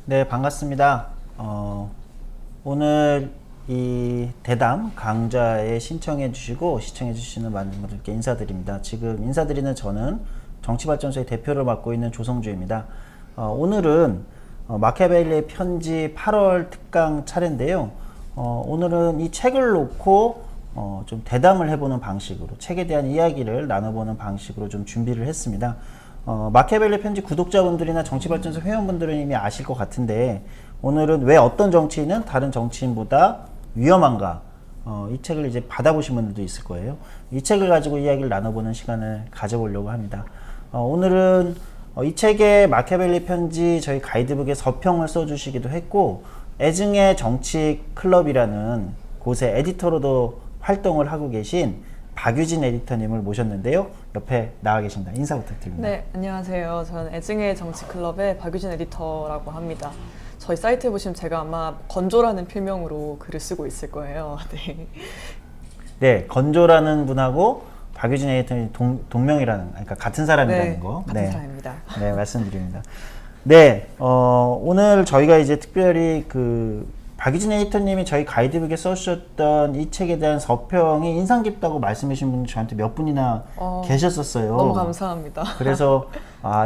네, 반갑습니다. 오늘 이 대담 강좌에 신청해 주시고 시청해 주시는 많은 분들께 인사드립니다. 지금 인사드리는 저는 정치발전소의 대표를 맡고 있는 조성주입니다. 오늘은 마키아벨리의 편지 8월 특강 차례인데요. 오늘은 이 책을 놓고 좀 대담을 해보는 방식으로 책에 대한 이야기를 나눠보는 방식으로 좀 준비를 했습니다. 마키아벨리 편지 구독자분들이나 정치발전소 회원분들은 이미 아실 것 같은데 오늘은 왜 어떤 정치인은 다른 정치인보다 위험한가, 이 책을 이제 받아보신 분들도 있을 거예요. 이 책을 가지고 이야기를 나눠보는 시간을 가져보려고 합니다. 오늘은 이 책의 마키아벨리 편지 저희 가이드북에 서평을 써주시기도 했고 애증의 정치 클럽이라는 곳의 에디터로도 활동을 하고 계신 박유진 에디터님을 모셨는데요. 옆에 나와 계십니다. 인사 부탁드립니다. 네, 안녕하세요. 저는 애증의 정치클럽의 박유진 에디터라고 합니다. 저희 사이트에 보시면 제가 아마 건조라는 필명으로 글을 쓰고 있을 거예요. 네, 네, 건조라는 분하고 박유진 에디터님 동명이라는, 그러니까 같은 사람이라는 네, 거. 같은 네. 사람입니다. 네, 말씀드립니다. 네, 오늘 저희가 이제 특별히 박유진 에디터님이 저희 가이드북에 써주셨던 이 책에 대한 서평이 인상 깊다고 말씀해 주신 분이 저한테 몇 분이나 계셨었어요. 너무 감사합니다. 그래서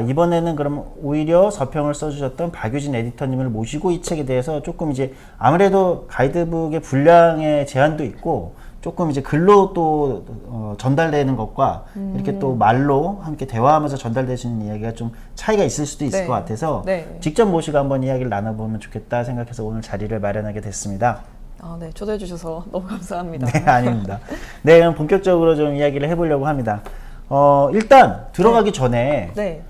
이번에는 그럼 오히려 서평을 써주셨던 박유진 에디터님을 모시고 이 책에 대해서 조금 이제 아무래도 가이드북의 분량의 제한도 있고 조금 이제 글로 또 전달되는 것과 이렇게 또 말로 함께 대화하면서 전달되시는 이야기가 좀 차이가 있을 수도 있을 네. 것 같아서 네. 직접 모시고 한번 이야기를 나눠보면 좋겠다 생각해서 오늘 자리를 마련하게 됐습니다. 네, 초대해 주셔서 너무 감사합니다. 네, 아닙니다. 네, 그럼 본격적으로 좀 이야기를 해보려고 합니다. 일단 들어가기 전에 네.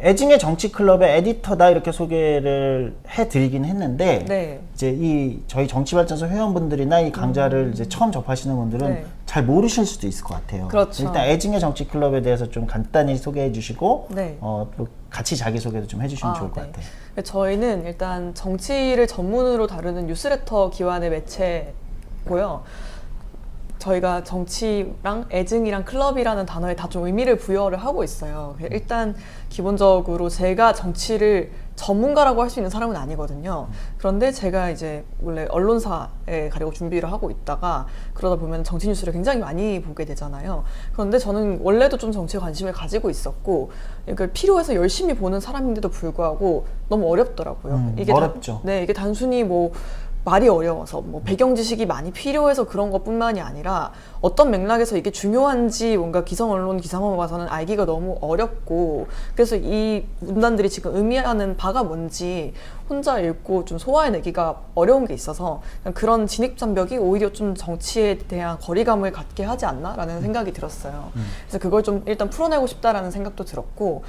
애증의 정치클럽의 에디터다 이렇게 소개를 해드리긴 했는데 네. 이제 저희 정치발전소 회원분들이나 이 강좌를 이제 처음 접하시는 분들은 네. 잘 모르실 수도 있을 것 같아요. 그렇죠. 일단 애증의 정치클럽에 대해서 좀 간단히 소개해 주시고 네. 또 같이 자기소개도 좀 해주시면 좋을 것 네. 같아요. 저희는 일단 정치를 전문으로 다루는 뉴스레터 기관의 매체고요. 저희가 정치랑 애증이랑 클럽이라는 단어에 다 좀 의미를 부여를 하고 있어요. 일단 기본적으로 제가 정치를 전문가라고 할 수 있는 사람은 아니거든요. 그런데 제가 이제 원래 언론사에 가려고 준비를 하고 있다가 그러다 보면 정치 뉴스를 굉장히 많이 보게 되잖아요. 그런데 저는 원래도 좀 정치에 관심을 가지고 있었고 이걸 필요해서 열심히 보는 사람인데도 불구하고 너무 어렵더라고요. 어렵죠. 이게 단순히 말이 어려워서 배경 지식이 많이 필요해서 그런 것뿐만이 아니라 어떤 맥락에서 이게 중요한지 뭔가 기성 언론 기사만 봐서는 알기가 너무 어렵고 그래서 이 문단들이 지금 의미하는 바가 뭔지 혼자 읽고 좀 소화해내기가 어려운 게 있어서 그런 진입장벽이 오히려 좀 정치에 대한 거리감을 갖게 하지 않나라는 생각이 들었어요. 그래서 그걸 좀 일단 풀어내고 싶다라는 생각도 들었고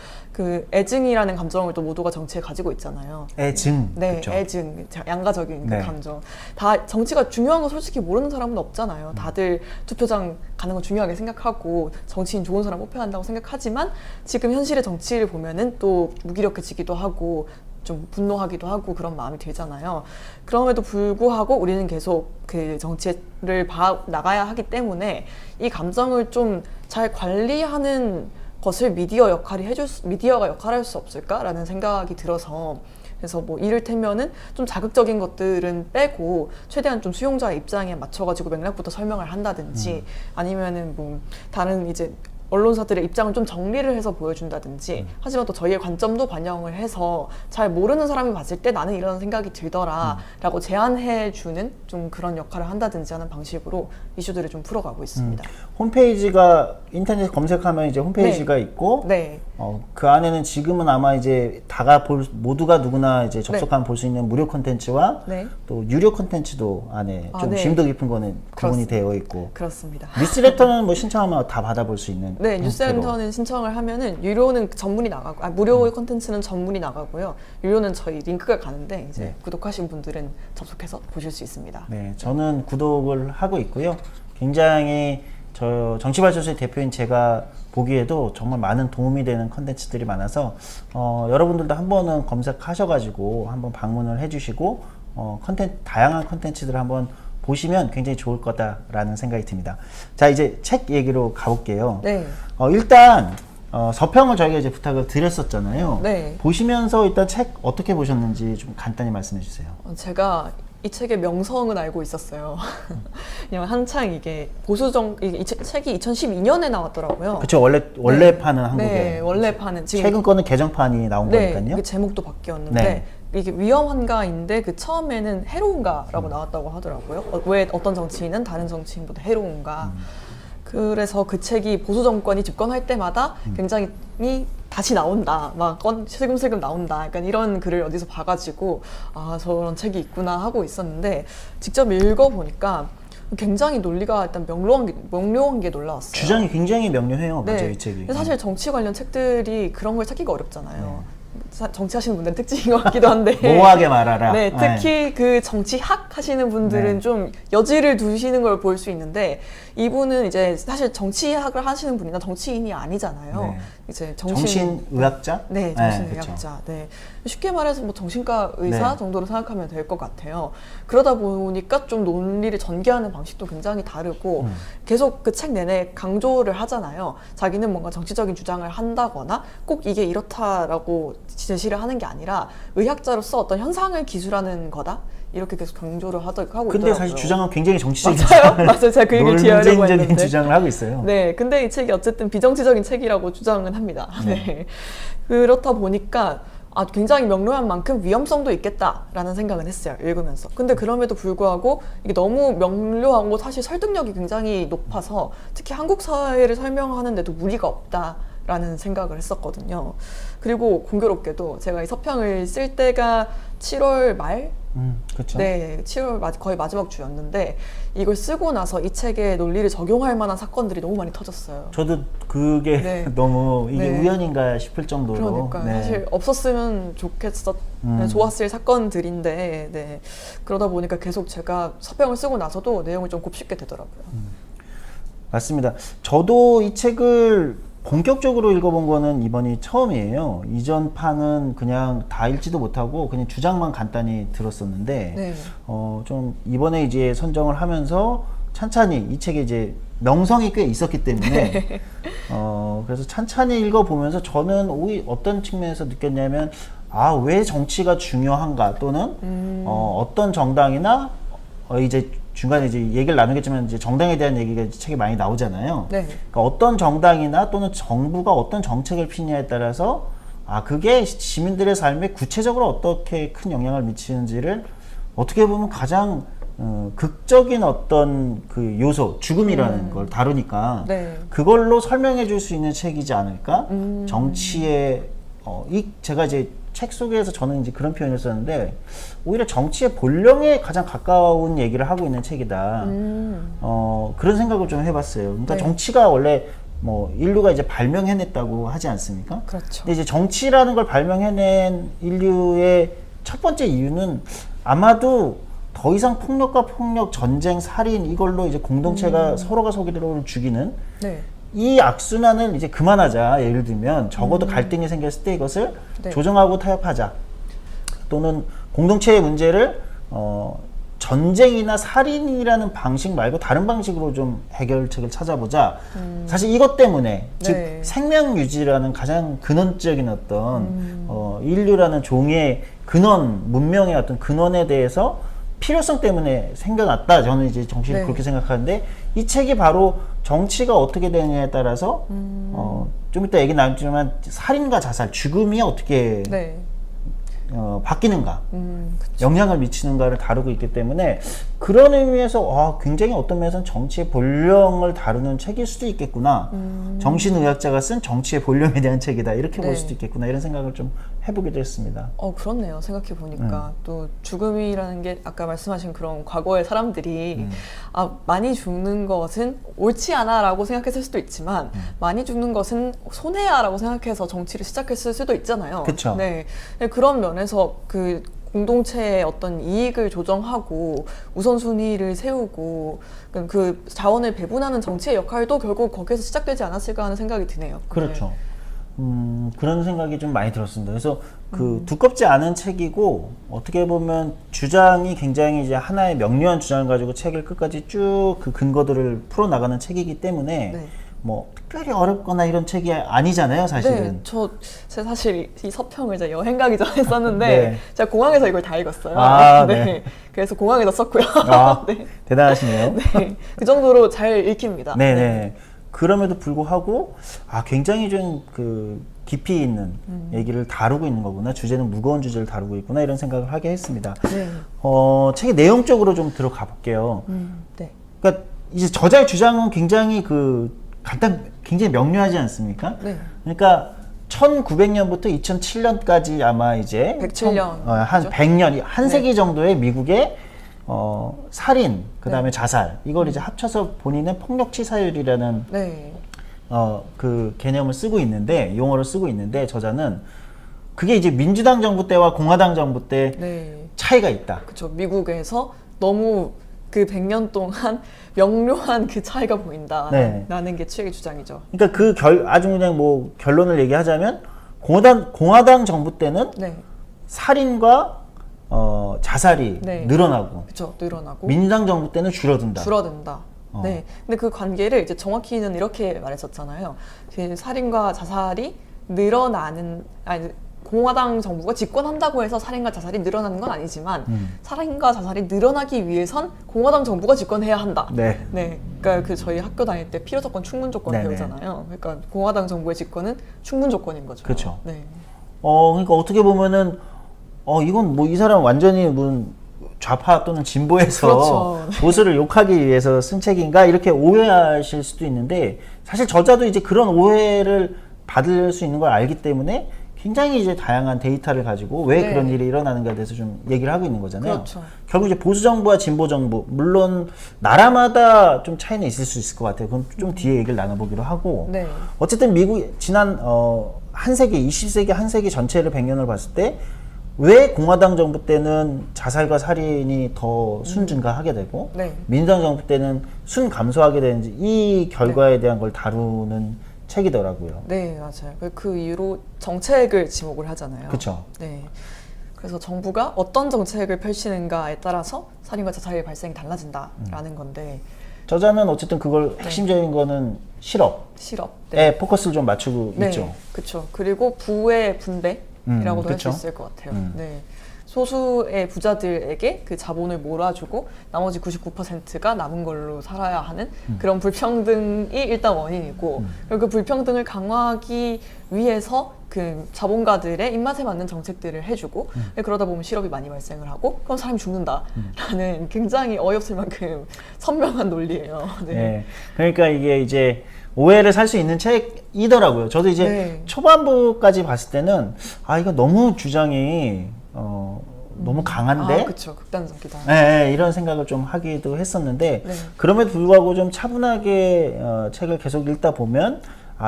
애증이라는 감정을 또 모두가 정치에 가지고 있잖아요. 애증. 네, 그쵸? 애증, 양가적인 네. 그 감정. 다 정치가 중요한 거 솔직히 모르는 사람은 없잖아요. 다들 투표장 가는 거 중요하게 생각하고 정치인 좋은 사람 뽑혀야 한다고 생각하지만 지금 현실의 정치를 보면은 또 무기력해지기도 하고 좀 분노하기도 하고 그런 마음이 들잖아요. 그럼에도 불구하고 우리는 계속 그 정치를 나가야 하기 때문에 이 감정을 좀 잘 관리하는 것을 미디어가 역할할 수 없을까라는 생각이 들어서 그래서 이를테면은 좀 자극적인 것들은 빼고 최대한 좀 수용자의 입장에 맞춰가지고 맥락부터 설명을 한다든지 아니면은 다른 이제 언론사들의 입장을 좀 정리를 해서 보여준다든지 하지만 또 저희의 관점도 반영을 해서 잘 모르는 사람이 봤을 때 나는 이런 생각이 들더라 라고 제안해주는 좀 그런 역할을 한다든지 하는 방식으로 이슈들을 좀 풀어가고 있습니다. 홈페이지가 인터넷 검색하면 이제 홈페이지가 있고 네. 그 안에는 지금은 아마 이제 모두가 누구나 이제 접속하면 볼 수 있는 무료 콘텐츠와 네. 또 유료 콘텐츠도 안에 좀 네. 심도 깊은 거는 구분이 되어 있고 그렇습니다. 뉴스레터는 신청하면 다 받아볼 수 있는 네, 형태로. 뉴스센터는 신청을 하면은 유료는 전문이 나가고 무료 콘텐츠는 전문이 나가고요. 유료는 저희 링크가 가는데 이제 네. 구독하신 분들은 접속해서 보실 수 있습니다. 네, 저는 구독을 하고 있고요. 굉장히 정치발전소의 대표인 제가 보기에도 정말 많은 도움이 되는 컨텐츠들이 많아서 여러분들도 한 번은 검색하셔가지고 한번 방문을 해주시고 다양한 컨텐츠들을 한번 보시면 굉장히 좋을 거다라는 생각이 듭니다. 자, 이제 책 얘기로 가볼게요. 네. 일단 서평을 저희가 이제 부탁을 드렸었잖아요. 네. 보시면서 일단 책 어떻게 보셨는지 좀 간단히 말씀해 주세요. 제가 이 책의 명성은 알고 있었어요. 그냥 한창 이게 보수정 이게 책이 2012년에 나왔더라고요. 그렇죠. 원래 판은 한국에. 네, 원래 판은 지금 최근 거는 개정판이 나온 거니까요. 이게 제목도 바뀌었는데 네. 이게 위험한가인데 그 처음에는 해로운가라고 나왔다고 하더라고요. 왜 어떤 정치인은 다른 정치인보다 해로운가. 그래서 그 책이 보수 정권이 집권할 때마다 굉장히 다시 나온다, 막 슬금슬금 나온다, 약간 이런 글을 어디서 봐가지고 아 저런 책이 있구나 하고 있었는데 직접 읽어보니까 굉장히 논리가 일단 명료한 게 놀라웠어요. 주장이 굉장히 명료해요. 네. 맞아요, 이 책이. 근데 사실 정치 관련 책들이 그런 걸 찾기가 어렵잖아요. 정치하시는 분들은 특징인 것 같기도 한데 모호하게 말하라. 네, 특히 그 정치학 하시는 분들은 네. 좀 여지를 두시는 걸 볼 수 있는데 이분은 이제 사실 정치학을 하시는 분이나 정치인이 아니잖아요. 네. 이제 정신의학자? 네, 정신의학자. 네, 쉽게 말해서 뭐 정신과 의사 네. 정도로 생각하면 될 것 같아요. 그러다 보니까 좀 논리를 전개하는 방식도 굉장히 다르고 계속 그 책 내내 강조를 하잖아요. 자기는 뭔가 정치적인 주장을 한다거나 꼭 이게 이렇다라고 제시를 하는 게 아니라 의학자로서 어떤 현상을 기술하는 거다. 이렇게 계속 강조를 하고 있더라고요. 근데 사실 주장은 굉장히 정치적인 맞아요. 제가 그 얘기를 뒤하려고 논쟁적인 했는데. 주장을 하고 있어요. 네, 근데 이 책이 어쨌든 비정치적인 책이라고 주장은 합니다. 네. 그렇다 보니까 굉장히 명료한 만큼 위험성도 있겠다라는 생각은 했어요. 읽으면서. 근데 그럼에도 불구하고 이게 너무 명료하고 사실 설득력이 굉장히 높아서 특히 한국 사회를 설명하는데도 무리가 없다라는 생각을 했었거든요. 그리고 공교롭게도 제가 이 서평을 쓸 때가 7월 말? 그렇죠. 네, 7월 거의 마지막 주였는데 이걸 쓰고 나서 이 책의 논리를 적용할 만한 사건들이 너무 많이 터졌어요. 저도 그게 네. 너무 이게 네. 우연인가 싶을 정도로. 그러니까요. 네. 사실 없었으면 좋았을 사건들인데, 네. 그러다 보니까 계속 제가 서평을 쓰고 나서도 내용을 좀 곱씹게 되더라고요. 맞습니다. 저도 이 책을 본격적으로 읽어본 거는 이번이 처음이에요. 이전 판은 그냥 다 읽지도 못하고 그냥 주장만 간단히 들었었는데, 네. 좀 이번에 이제 선정을 하면서 찬찬히 이 책에 이제 명성이 꽤 있었기 때문에, 그래서 찬찬히 읽어보면서 저는 어떤 측면에서 느꼈냐면, 왜 정치가 중요한가 또는, 어떤 정당이나, 이제 중간에 이제 얘기를 나누겠지만 이제 정당에 대한 얘기가 이제 책에 많이 나오잖아요. 네. 그러니까 어떤 정당이나 또는 정부가 어떤 정책을 피냐에 따라서 그게 시민들의 삶에 구체적으로 어떻게 큰 영향을 미치는지를 어떻게 보면 가장 극적인 어떤 그 요소, 죽음이라는 걸 다루니까 네. 그걸로 설명해 줄 수 있는 책이지 않을까? 정치의 제가 이제 책 속에서 저는 이제 그런 표현을 썼는데 오히려 정치의 본령에 가장 가까운 얘기를 하고 있는 책이다. 그런 생각을 좀 해봤어요. 그러니까 네. 정치가 원래 뭐 인류가 이제 발명해냈다고 하지 않습니까? 그렇죠. 근데 이제 정치라는 걸 발명해낸 인류의 첫 번째 이유는 아마도 더 이상 폭력과 폭력, 전쟁, 살인 이걸로 이제 공동체가 서로가 서로를 죽이는 네. 이 악순환을 이제 그만하자. 예를 들면 적어도 갈등이 생겼을 때 이것을 네. 조정하고 타협하자. 또는 공동체의 문제를 전쟁이나 살인이라는 방식 말고 다른 방식으로 좀 해결책을 찾아보자. 사실 이것 때문에 즉 네. 생명 유지라는 가장 근원적인 어떤 인류라는 종의 근원, 문명의 어떤 근원에 대해서 필요성 때문에 생겨났다. 저는 이제 정치를 네. 그렇게 생각하는데 이 책이 바로 정치가 어떻게 되느냐에 따라서 좀 이따 얘기 나누지만 살인과 자살, 죽음이 어떻게 네. 바뀌는가, 그쵸. 영향을 미치는가를 다루고 있기 때문에 그런 의미에서 굉장히 어떤 면에서는 정치의 본령을 다루는 책일 수도 있겠구나. 정신의학자가 쓴 정치의 본령에 대한 책이다. 이렇게 네. 볼 수도 있겠구나. 이런 생각을 좀 해보기도 했습니다. 그렇네요. 생각해 보니까 또 죽음이라는 게 아까 말씀하신 그런 과거의 사람들이 많이 죽는 것은 옳지 않아라고 생각했을 수도 있지만 많이 죽는 것은 손해야라고 생각해서 정치를 시작했을 수도 있잖아요. 그쵸. 네. 그런 면에서 그 공동체의 어떤 이익을 조정하고 우선순위를 세우고 그 자원을 배분하는 정치의 역할도 결국 거기에서 시작되지 않았을까 하는 생각이 드네요. 그렇죠. 그런 생각이 좀 많이 들었습니다. 그래서 그 두껍지 않은 책이고 어떻게 보면 주장이 굉장히 이제 하나의 명료한 주장을 가지고 책을 끝까지 쭉 그 근거들을 풀어 나가는 책이기 때문에 네. 뭐 특별히 어렵거나 이런 책이 아니잖아요, 사실은. 네, 제가 사실 이 서평을 이제 여행 가기 전에 썼는데 네. 제가 공항에서 이걸 다 읽었어요. 아, 네. 네. 그래서 공항에서 썼고요. 아, 네. 대단하시네요. 네. 그 정도로 잘 읽힙니다. 네네. 그럼에도 불구하고 굉장히 좀 그 깊이 있는 얘기를 다루고 있는 거구나. 주제는 무거운 주제를 다루고 있구나 이런 생각을 하게 했습니다. 네. 책의 내용적으로 좀 들어가 볼게요. 네. 그러니까 이제 저자의 주장은 굉장히 굉장히 명료하지 않습니까? 네. 그러니까 1900년부터 2007년까지 아마 이제 107년 한 그죠? 100년, 한 네. 세기 정도의 미국의 살인, 그다음에 네. 자살 이걸 이제 합쳐서 본인은 폭력치사율이라는 네. 그 개념을 쓰고 있는데 용어를 쓰고 있는데 저자는 그게 이제 민주당 정부 때와 공화당 정부 때 네. 차이가 있다. 그렇죠. 미국에서 너무 그 100년 동안 명료한 그 차이가 보인다라는 네. 게 책의 주장이죠. 그러니까 아주 그냥 뭐 결론을 얘기하자면 공화당 정부 때는 네. 살인과 자살이 네. 늘어나고 그렇죠. 늘어나고 민주당 정부 때는 줄어든다. 줄어든다. 네. 근데 그 관계를 이제 정확히는 이렇게 말했었잖아요. 그 살인과 자살이 공화당 정부가 집권한다고 해서 살인과 자살이 늘어나는 건 아니지만 살인과 자살이 늘어나기 위해선 공화당 정부가 집권해야 한다. 네. 네. 그러니까 그 저희 학교 다닐 때 필요 조건, 충분 조건 네네. 배우잖아요. 그러니까 공화당 정부의 집권은 충분 조건인 거죠. 그렇죠. 네. 그러니까 어떻게 보면은 이건 뭐 이 사람 완전히 좌파 또는 진보에서 그렇죠. 보수를 욕하기 위해서 쓴 책인가 이렇게 오해하실 수도 있는데 사실 저자도 이제 그런 오해를 받을 수 있는 걸 알기 때문에 굉장히 이제 다양한 데이터를 가지고 왜 네. 그런 일이 일어나는가에 대해서 좀 얘기를 하고 있는 거잖아요. 그렇죠. 결국 이제 보수 정부와 진보 정부 물론 나라마다 좀 차이는 있을 수 있을 것 같아요. 그건 좀 뒤에 얘기를 나눠보기로 하고 네. 어쨌든 미국 지난 한 세기 20세기 한 세기 전체를 100년을 봤을 때 왜 공화당 정부 때는 자살과 살인이 더 순 증가하게 되고 네. 민주당 정부 때는 순 감소하게 되는지 이 결과에 대한 걸 다루는 책이더라고요. 네, 맞아요. 그 이후로 정책을 지목을 하잖아요. 그쵸. 네. 그래서 정부가 어떤 정책을 펼치는가에 따라서 살인과 자살의 발생이 달라진다라는 건데 저자는 어쨌든 그걸 핵심적인 거는 실업에 실업. 네. 포커스를 좀 맞추고 네. 있죠. 그렇죠. 그리고 부의 분배라고도 할 수 그쵸. 있을 것 같아요. 네. 소수의 부자들에게 그 자본을 몰아주고 나머지 99%가 남은 걸로 살아야 하는 그런 불평등이 일단 원인이고 그리고 그 불평등을 강화하기 위해서 그 자본가들의 입맛에 맞는 정책들을 해주고 그러다 보면 실업이 많이 발생을 하고 그럼 사람이 죽는다라는 굉장히 어이없을 만큼 선명한 논리예요. 네. 네. 그러니까 이게 이제 오해를 살 수 있는 책이더라고요. 저도 이제 네. 초반부까지 봤을 때는 이거 너무 주장이 너무 강한데 그렇죠. 극단적이다. 네, 이런 생각을 좀 하기도 했었는데 네. 그럼에도 불구하고 좀 차분하게 책을 계속 읽다 보면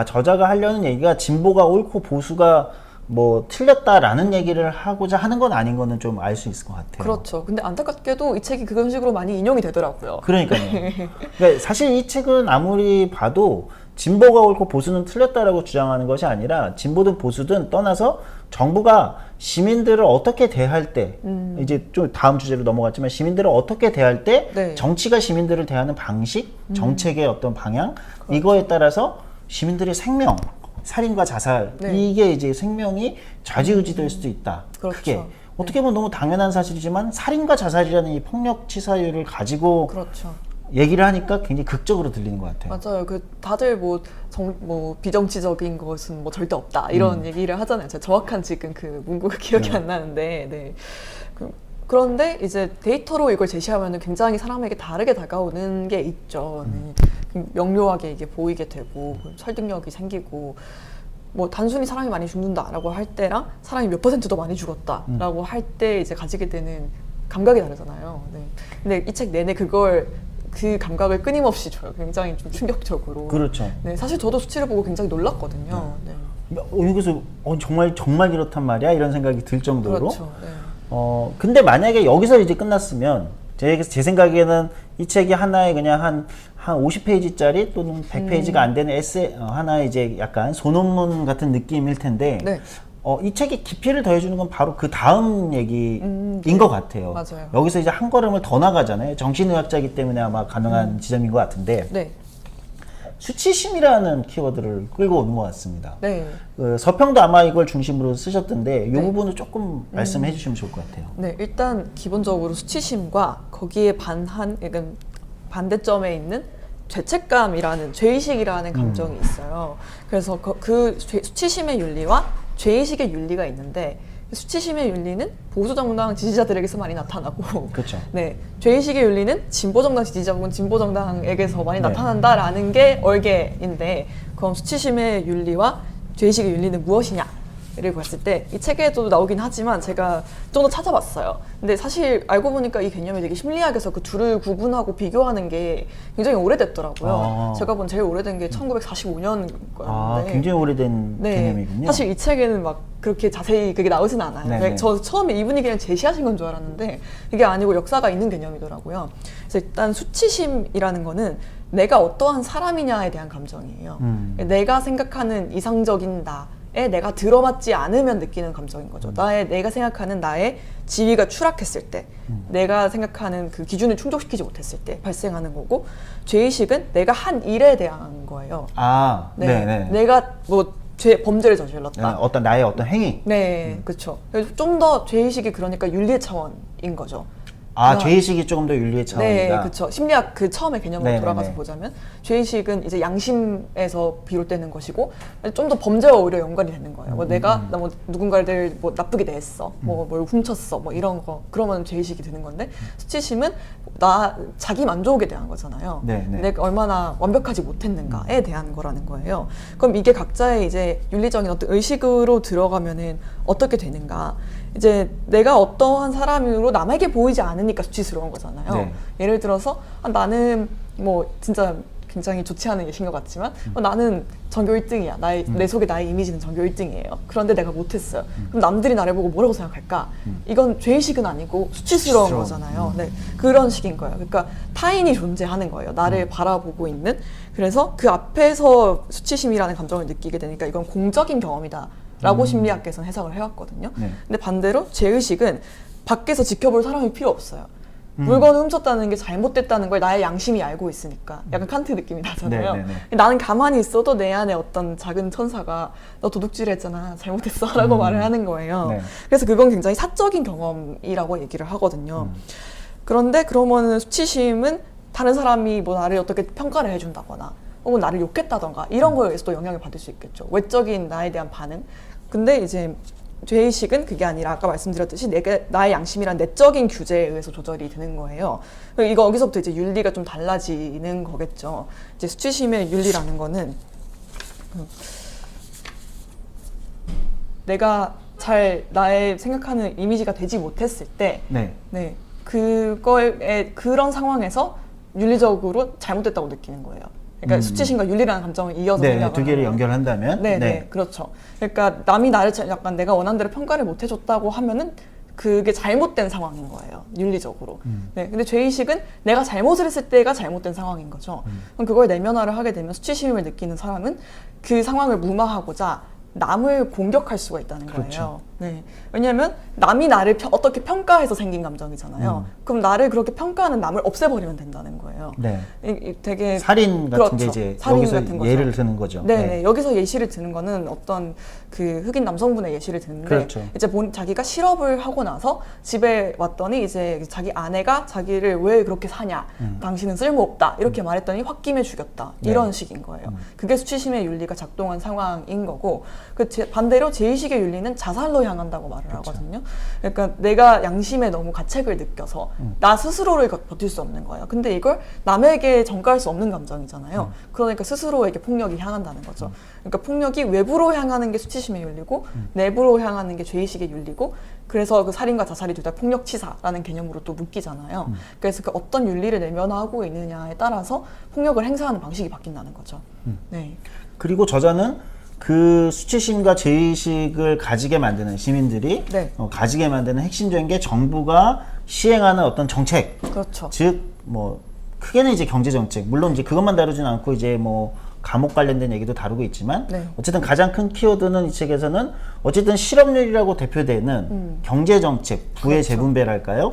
저자가 하려는 얘기가 진보가 옳고 보수가 뭐 틀렸다라는 얘기를 하고자 하는 건 아닌 거는 좀 알 수 있을 것 같아요. 그렇죠. 근데 안타깝게도 이 책이 그런 식으로 많이 인용이 되더라고요. 그러니까요. 그러니까 사실 이 책은 아무리 봐도 진보가 옳고 보수는 틀렸다라고 주장하는 것이 아니라 진보든 보수든 떠나서 정부가 시민들을 어떻게 대할 때 이제 좀 다음 주제로 넘어갔지만 시민들을 어떻게 대할 때 네. 정치가 시민들을 대하는 방식, 정책의 어떤 방향 이거에 따라서 시민들의 생명 살인과 자살 네. 이게 이제 생명이 좌지우지될 수도 있다. 그렇죠. 크게 어떻게 보면 너무 당연한 사실이지만 살인과 자살이라는 이 폭력치사율을 가지고 그렇죠. 얘기를 하니까 굉장히 극적으로 들리는 것 같아요. 맞아요. 그 다들 뭐 비정치적인 것은 뭐 절대 없다 이런 얘기를 하잖아요. 제가 정확한 지금 그 문구가 기억이 안 나는데, 네. 그런데 이제 데이터로 이걸 제시하면 굉장히 사람에게 다르게 다가오는 게 있죠. 네. 명료하게 이게 보이게 되고 설득력이 생기고. 뭐 단순히 사람이 많이 죽는다라고 할 때랑 사람이 몇 % 더 많이 죽었다라고 할 때 이제 가지게 되는 감각이 다르잖아요. 네. 근데 이 책 내내 그 감각을 끊임없이 줘요. 굉장히 좀 충격적으로. 그렇죠. 네, 사실 저도 수치를 보고 굉장히 놀랐거든요. 네. 여기서 정말 이렇단 말이야 이런 생각이 들 정도로. 그렇죠. 네. 근데 만약에 여기서 이제 끝났으면 제 생각에는 이 책이 하나에 그냥 한 50페이지짜리 또는 100페이지가 안 되는 에세 하나의 이제 약간 소논문 같은 느낌일 텐데 네. 이 책이 깊이를 더해주는 건 바로 그 다음 얘기인 네. 것 같아요. 맞아요. 여기서 이제 한 걸음을 더 나가잖아요. 정신의학자이기 때문에 아마 가능한 지점인 것 같은데 네. 수치심이라는 키워드를 끌고 오는 것 같습니다. 네. 그 서평도 아마 이걸 중심으로 쓰셨던데 이 부분을 조금 말씀해 주시면 좋을 것 같아요. 네, 일단 기본적으로 수치심과 거기에 반대점에 있는 죄책감이라는 죄의식이라는 감정이 있어요. 그래서 수치심의 윤리와 죄의식의 윤리가 있는데 수치심의 윤리는 보수 정당 지지자들에게서 많이 나타나고, 그렇죠. 네, 죄의식의 윤리는 진보 정당 지지자 혹은 진보 정당에게서 많이 네. 나타난다라는 게 얼개인데, 그럼 수치심의 윤리와 죄의식의 윤리는 무엇이냐를 봤을 때 이 책에도 나오긴 하지만 제가 좀 더 찾아봤어요. 근데 사실 알고 보니까 이 개념이 되게 심리학에서 그 둘을 구분하고 비교하는 게 굉장히 오래됐더라고요. 제가 본 제일 오래된 게 1945년 거였는데 굉장히 오래된 네, 개념이군요. 사실 이 책에는 막 그렇게 자세히 그게 나오진 않아요. 네네. 저 처음에 이분이 그냥 제시하신 건 줄 알았는데 그게 아니고 역사가 있는 개념이더라고요. 그래서 일단 수치심이라는 거는 내가 어떠한 사람이냐에 대한 감정이에요. 내가 생각하는 이상적인 나에 내가 들어맞지 않으면 느끼는 감정인 거죠. 내가 생각하는 나의 지위가 추락했을 때, 내가 생각하는 그 기준을 충족시키지 못했을 때 발생하는 거고, 죄의식은 내가 한 일에 대한 거예요. 네네. 내가 뭐 범죄를 저질렀다. 어떤 나의 어떤 행위. 네, 그렇죠. 좀 더 죄의식이 그러니까 윤리의 차원인 거죠. 죄의식이 조금 더 윤리의 차원이다. 네, 그렇죠. 심리학 그 처음에 개념으로 네네네. 돌아가서 보자면 죄의식은 이제 양심에서 비롯되는 것이고 좀 더 범죄와 오히려 연관이 되는 거예요. 뭐 내가 뭐 누군가를 뭐 나쁘게 대했어, 뭐 뭘 훔쳤어, 뭐 이런 거 그러면 죄의식이 드는 건데 수치심은 자기 만족에 대한 거잖아요. 네네. 내가 얼마나 완벽하지 못했는가에 대한 거라는 거예요. 그럼 이게 각자의 이제 윤리적인 어떤 의식으로 들어가면은 어떻게 되는가? 이제 내가 어떠한 사람으로 남에게 보이지 않으니까 수치스러운 거잖아요. 네. 예를 들어서 나는 뭐 진짜 굉장히 좋지 않은 예신 것 같지만 나는 전교 1등이야. 내 속에 나의 이미지는 전교 1등이에요. 그런데 내가 못했어요. 그럼 남들이 나를 보고 뭐라고 생각할까? 이건 죄의식은 아니고 수치스러운 거잖아요. 네, 그런 식인 거예요. 그러니까 타인이 존재하는 거예요. 나를 바라보고 있는. 그래서 그 앞에서 수치심이라는 감정을 느끼게 되니까 이건 공적인 경험이다. 라고 심리학계에서는 해석을 해왔거든요. 네. 근데 반대로 죄의식은 밖에서 지켜볼 사람이 필요 없어요. 물건을 훔쳤다는 게 잘못됐다는 걸 나의 양심이 알고 있으니까 약간 칸트 느낌이 나잖아요. 네네네. 나는 가만히 있어도 내 안에 어떤 작은 천사가 너 도둑질 했잖아, 잘못했어 라고 말을 하는 거예요. 네. 그래서 그건 굉장히 사적인 경험이라고 얘기를 하거든요. 그런데 그러면 수치심은 다른 사람이 뭐 나를 어떻게 평가를 해준다거나 혹은 나를 욕했다던가 이런 거에 의해서 또 영향을 받을 수 있겠죠. 외적인 나에 대한 반응. 근데 이제 죄의식은 그게 아니라 아까 말씀드렸듯이 나의 양심이란 내적인 규제에 의해서 조절이 되는 거예요. 여기서부터 이제 윤리가 좀 달라지는 거겠죠. 이제 수치심의 윤리라는 거는 내가 나의 생각하는 이미지가 되지 못했을 때, 그런 상황에서 윤리적으로 잘못됐다고 느끼는 거예요. 그러니까 수치심과 윤리라는 감정을 이어서 생각을 두 개를 하면. 연결한다면 네, 그렇죠. 그러니까 남이 나를 약간 내가 원하는 대로 평가를 못 해줬다고 하면은 그게 잘못된 상황인 거예요, 윤리적으로. 네, 근데 죄의식은 내가 잘못을 했을 때가 잘못된 상황인 거죠. 그럼 그걸 내면화를 하게 되면 수치심을 느끼는 사람은 그 상황을 무마하고자 남을 공격할 수가 있다는 거예요. 그렇죠. 네. 왜냐하면 남이 나를 어떻게 평가해서 생긴 감정이잖아요. 그럼 나를 그렇게 평가하는 남을 없애버리면 된다는 거예요. 네. 되게 살인 같은 게 이제 살인 여기서 같은 거죠. 예를 드는 거죠. 네. 여기서 예시를 드는 거는 어떤 그 흑인 남성분의 예시를 드는데 그렇죠. 이제 자기가 실업을 하고 나서 집에 왔더니 이제 자기 아내가 자기를 왜 그렇게 사냐, 당신은 쓸모없다 이렇게 말했더니 홧김에 죽였다 이런 식인 거예요. 그게 수치심의 윤리가 작동한 상황인 거고, 반대로 죄의식의 윤리는 자살로 향한다고 말을 하거든요. 그러니까 내가 양심에 너무 가책을 느껴서 나 스스로를 버틸 수 없는 거예요. 근데 이걸 남에게 전가할 수 없는 감정이잖아요. 그러니까 스스로에게 폭력이 향한다는 거죠. 그러니까 폭력이 외부로 향하는 게 수치심의 윤리고 내부로 향하는 게 죄의식의 윤리고, 그래서 그 살인과 자살이 둘 다 폭력치사라는 개념으로 또 묶이잖아요. 그래서 그 어떤 윤리를 내면화하고 있느냐에 따라서 폭력을 행사하는 방식이 바뀐다는 거죠. 네. 그리고 저자는 그 수치심과 죄의식을 가지게 만드는 시민들이 가지게 만드는 핵심적인 게 정부가 시행하는 어떤 정책, 그렇죠. 즉 뭐 크게는 이제 경제 정책, 물론 이제 그것만 다루진 않고 이제 뭐 감옥 관련된 얘기도 다루고 있지만 어쨌든 가장 큰 키워드는 이 책에서는 어쨌든 실업률이라고 대표되는 경제 정책, 부의 재분배랄까요?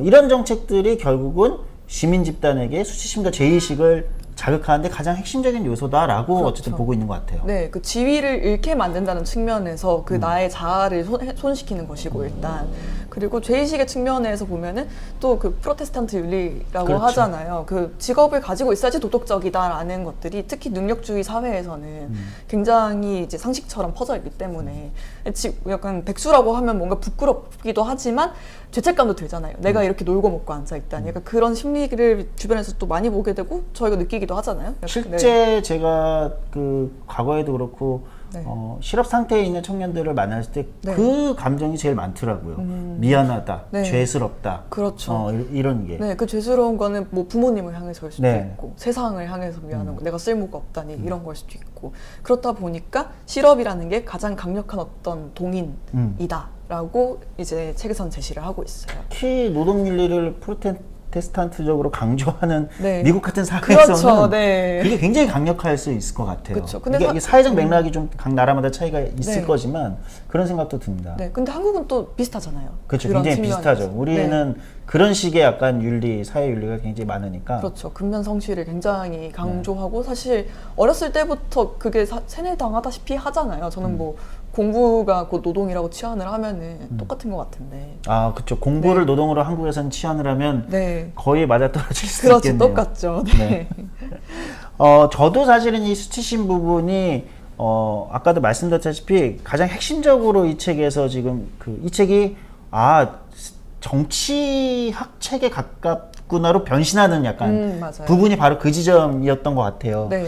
이런 정책들이 결국은 시민 집단에게 수치심과 죄의식을 자극하는데 가장 핵심적인 요소다라고 그렇죠. 어쨌든 보고 있는 것 같아요. 네, 그 지위를 잃게 만든다는 측면에서 그 나의 자아를 손시키는 것이고 일단 그리고 죄의식의 측면에서 보면은 또 그 프로테스탄트 윤리라고 그렇죠. 하잖아요. 그 직업을 가지고 있어야지 도덕적이다라는 것들이 특히 능력주의 사회에서는 굉장히 이제 상식처럼 퍼져 있기 때문에 약간 백수라고 하면 뭔가 부끄럽기도 하지만 죄책감도 들잖아요. 내가 이렇게 놀고 먹고 앉아 있다니. 약간 그런 심리를 주변에서 또 많이 보게 되고 저희가 느끼기도 하잖아요. 실제 제가 그 과거에도 그렇고 네. 실업 상태에 있는 청년들을 만났을 때 네. 그 감정이 제일 많더라고요. 미안하다, 네. 죄스럽다. 그렇죠. 이런 게. 네, 그 죄스러운 거는 뭐 부모님을 향해서일 수도 네. 있고 세상을 향해서 미안한 거, 내가 쓸모가 없다니 이런 걸 수도 있고 그렇다 보니까 실업이라는 게 가장 강력한 어떤 동인이다라고 이제 책에서는 제시를 하고 있어요. 특히 노동윤리를 프로테스탄트적으로 강조하는 네. 미국 같은 사회에서는 그렇죠, 네. 그게 굉장히 강력할 수 있을 것 같아요. 그렇죠. 근데 이게 사회적 맥락이 좀 각 나라마다 차이가 있을 네. 거지만 그런 생각도 듭니다. 네, 근데 한국은 또 비슷하잖아요. 그렇죠. 그런 굉장히 측면에서. 비슷하죠. 우리는 네. 그런 식의 약간 윤리, 사회 윤리가 굉장히 많으니까. 그렇죠. 근면성실을 굉장히 강조하고 사실 어렸을 때부터 그게 세뇌당하다시피 하잖아요. 저는 뭐 공부가 곧 노동이라고 치환을 하면은 똑같은 것 같은데. 아, 그렇죠. 공부를 네. 노동으로 한국에서는 치환을 하면 네. 거의 맞아떨어질 수 그렇죠. 있겠네요. 똑같죠. 네. 네. 저도 사실은 이 수치심 부분이 아까도 말씀드렸다시피 가장 핵심적으로 이 책에서 지금 이 책이 정치학 책에 가깝구나로 변신하는 약간 맞아요. 부분이 바로 그 지점이었던 것 같아요. 네.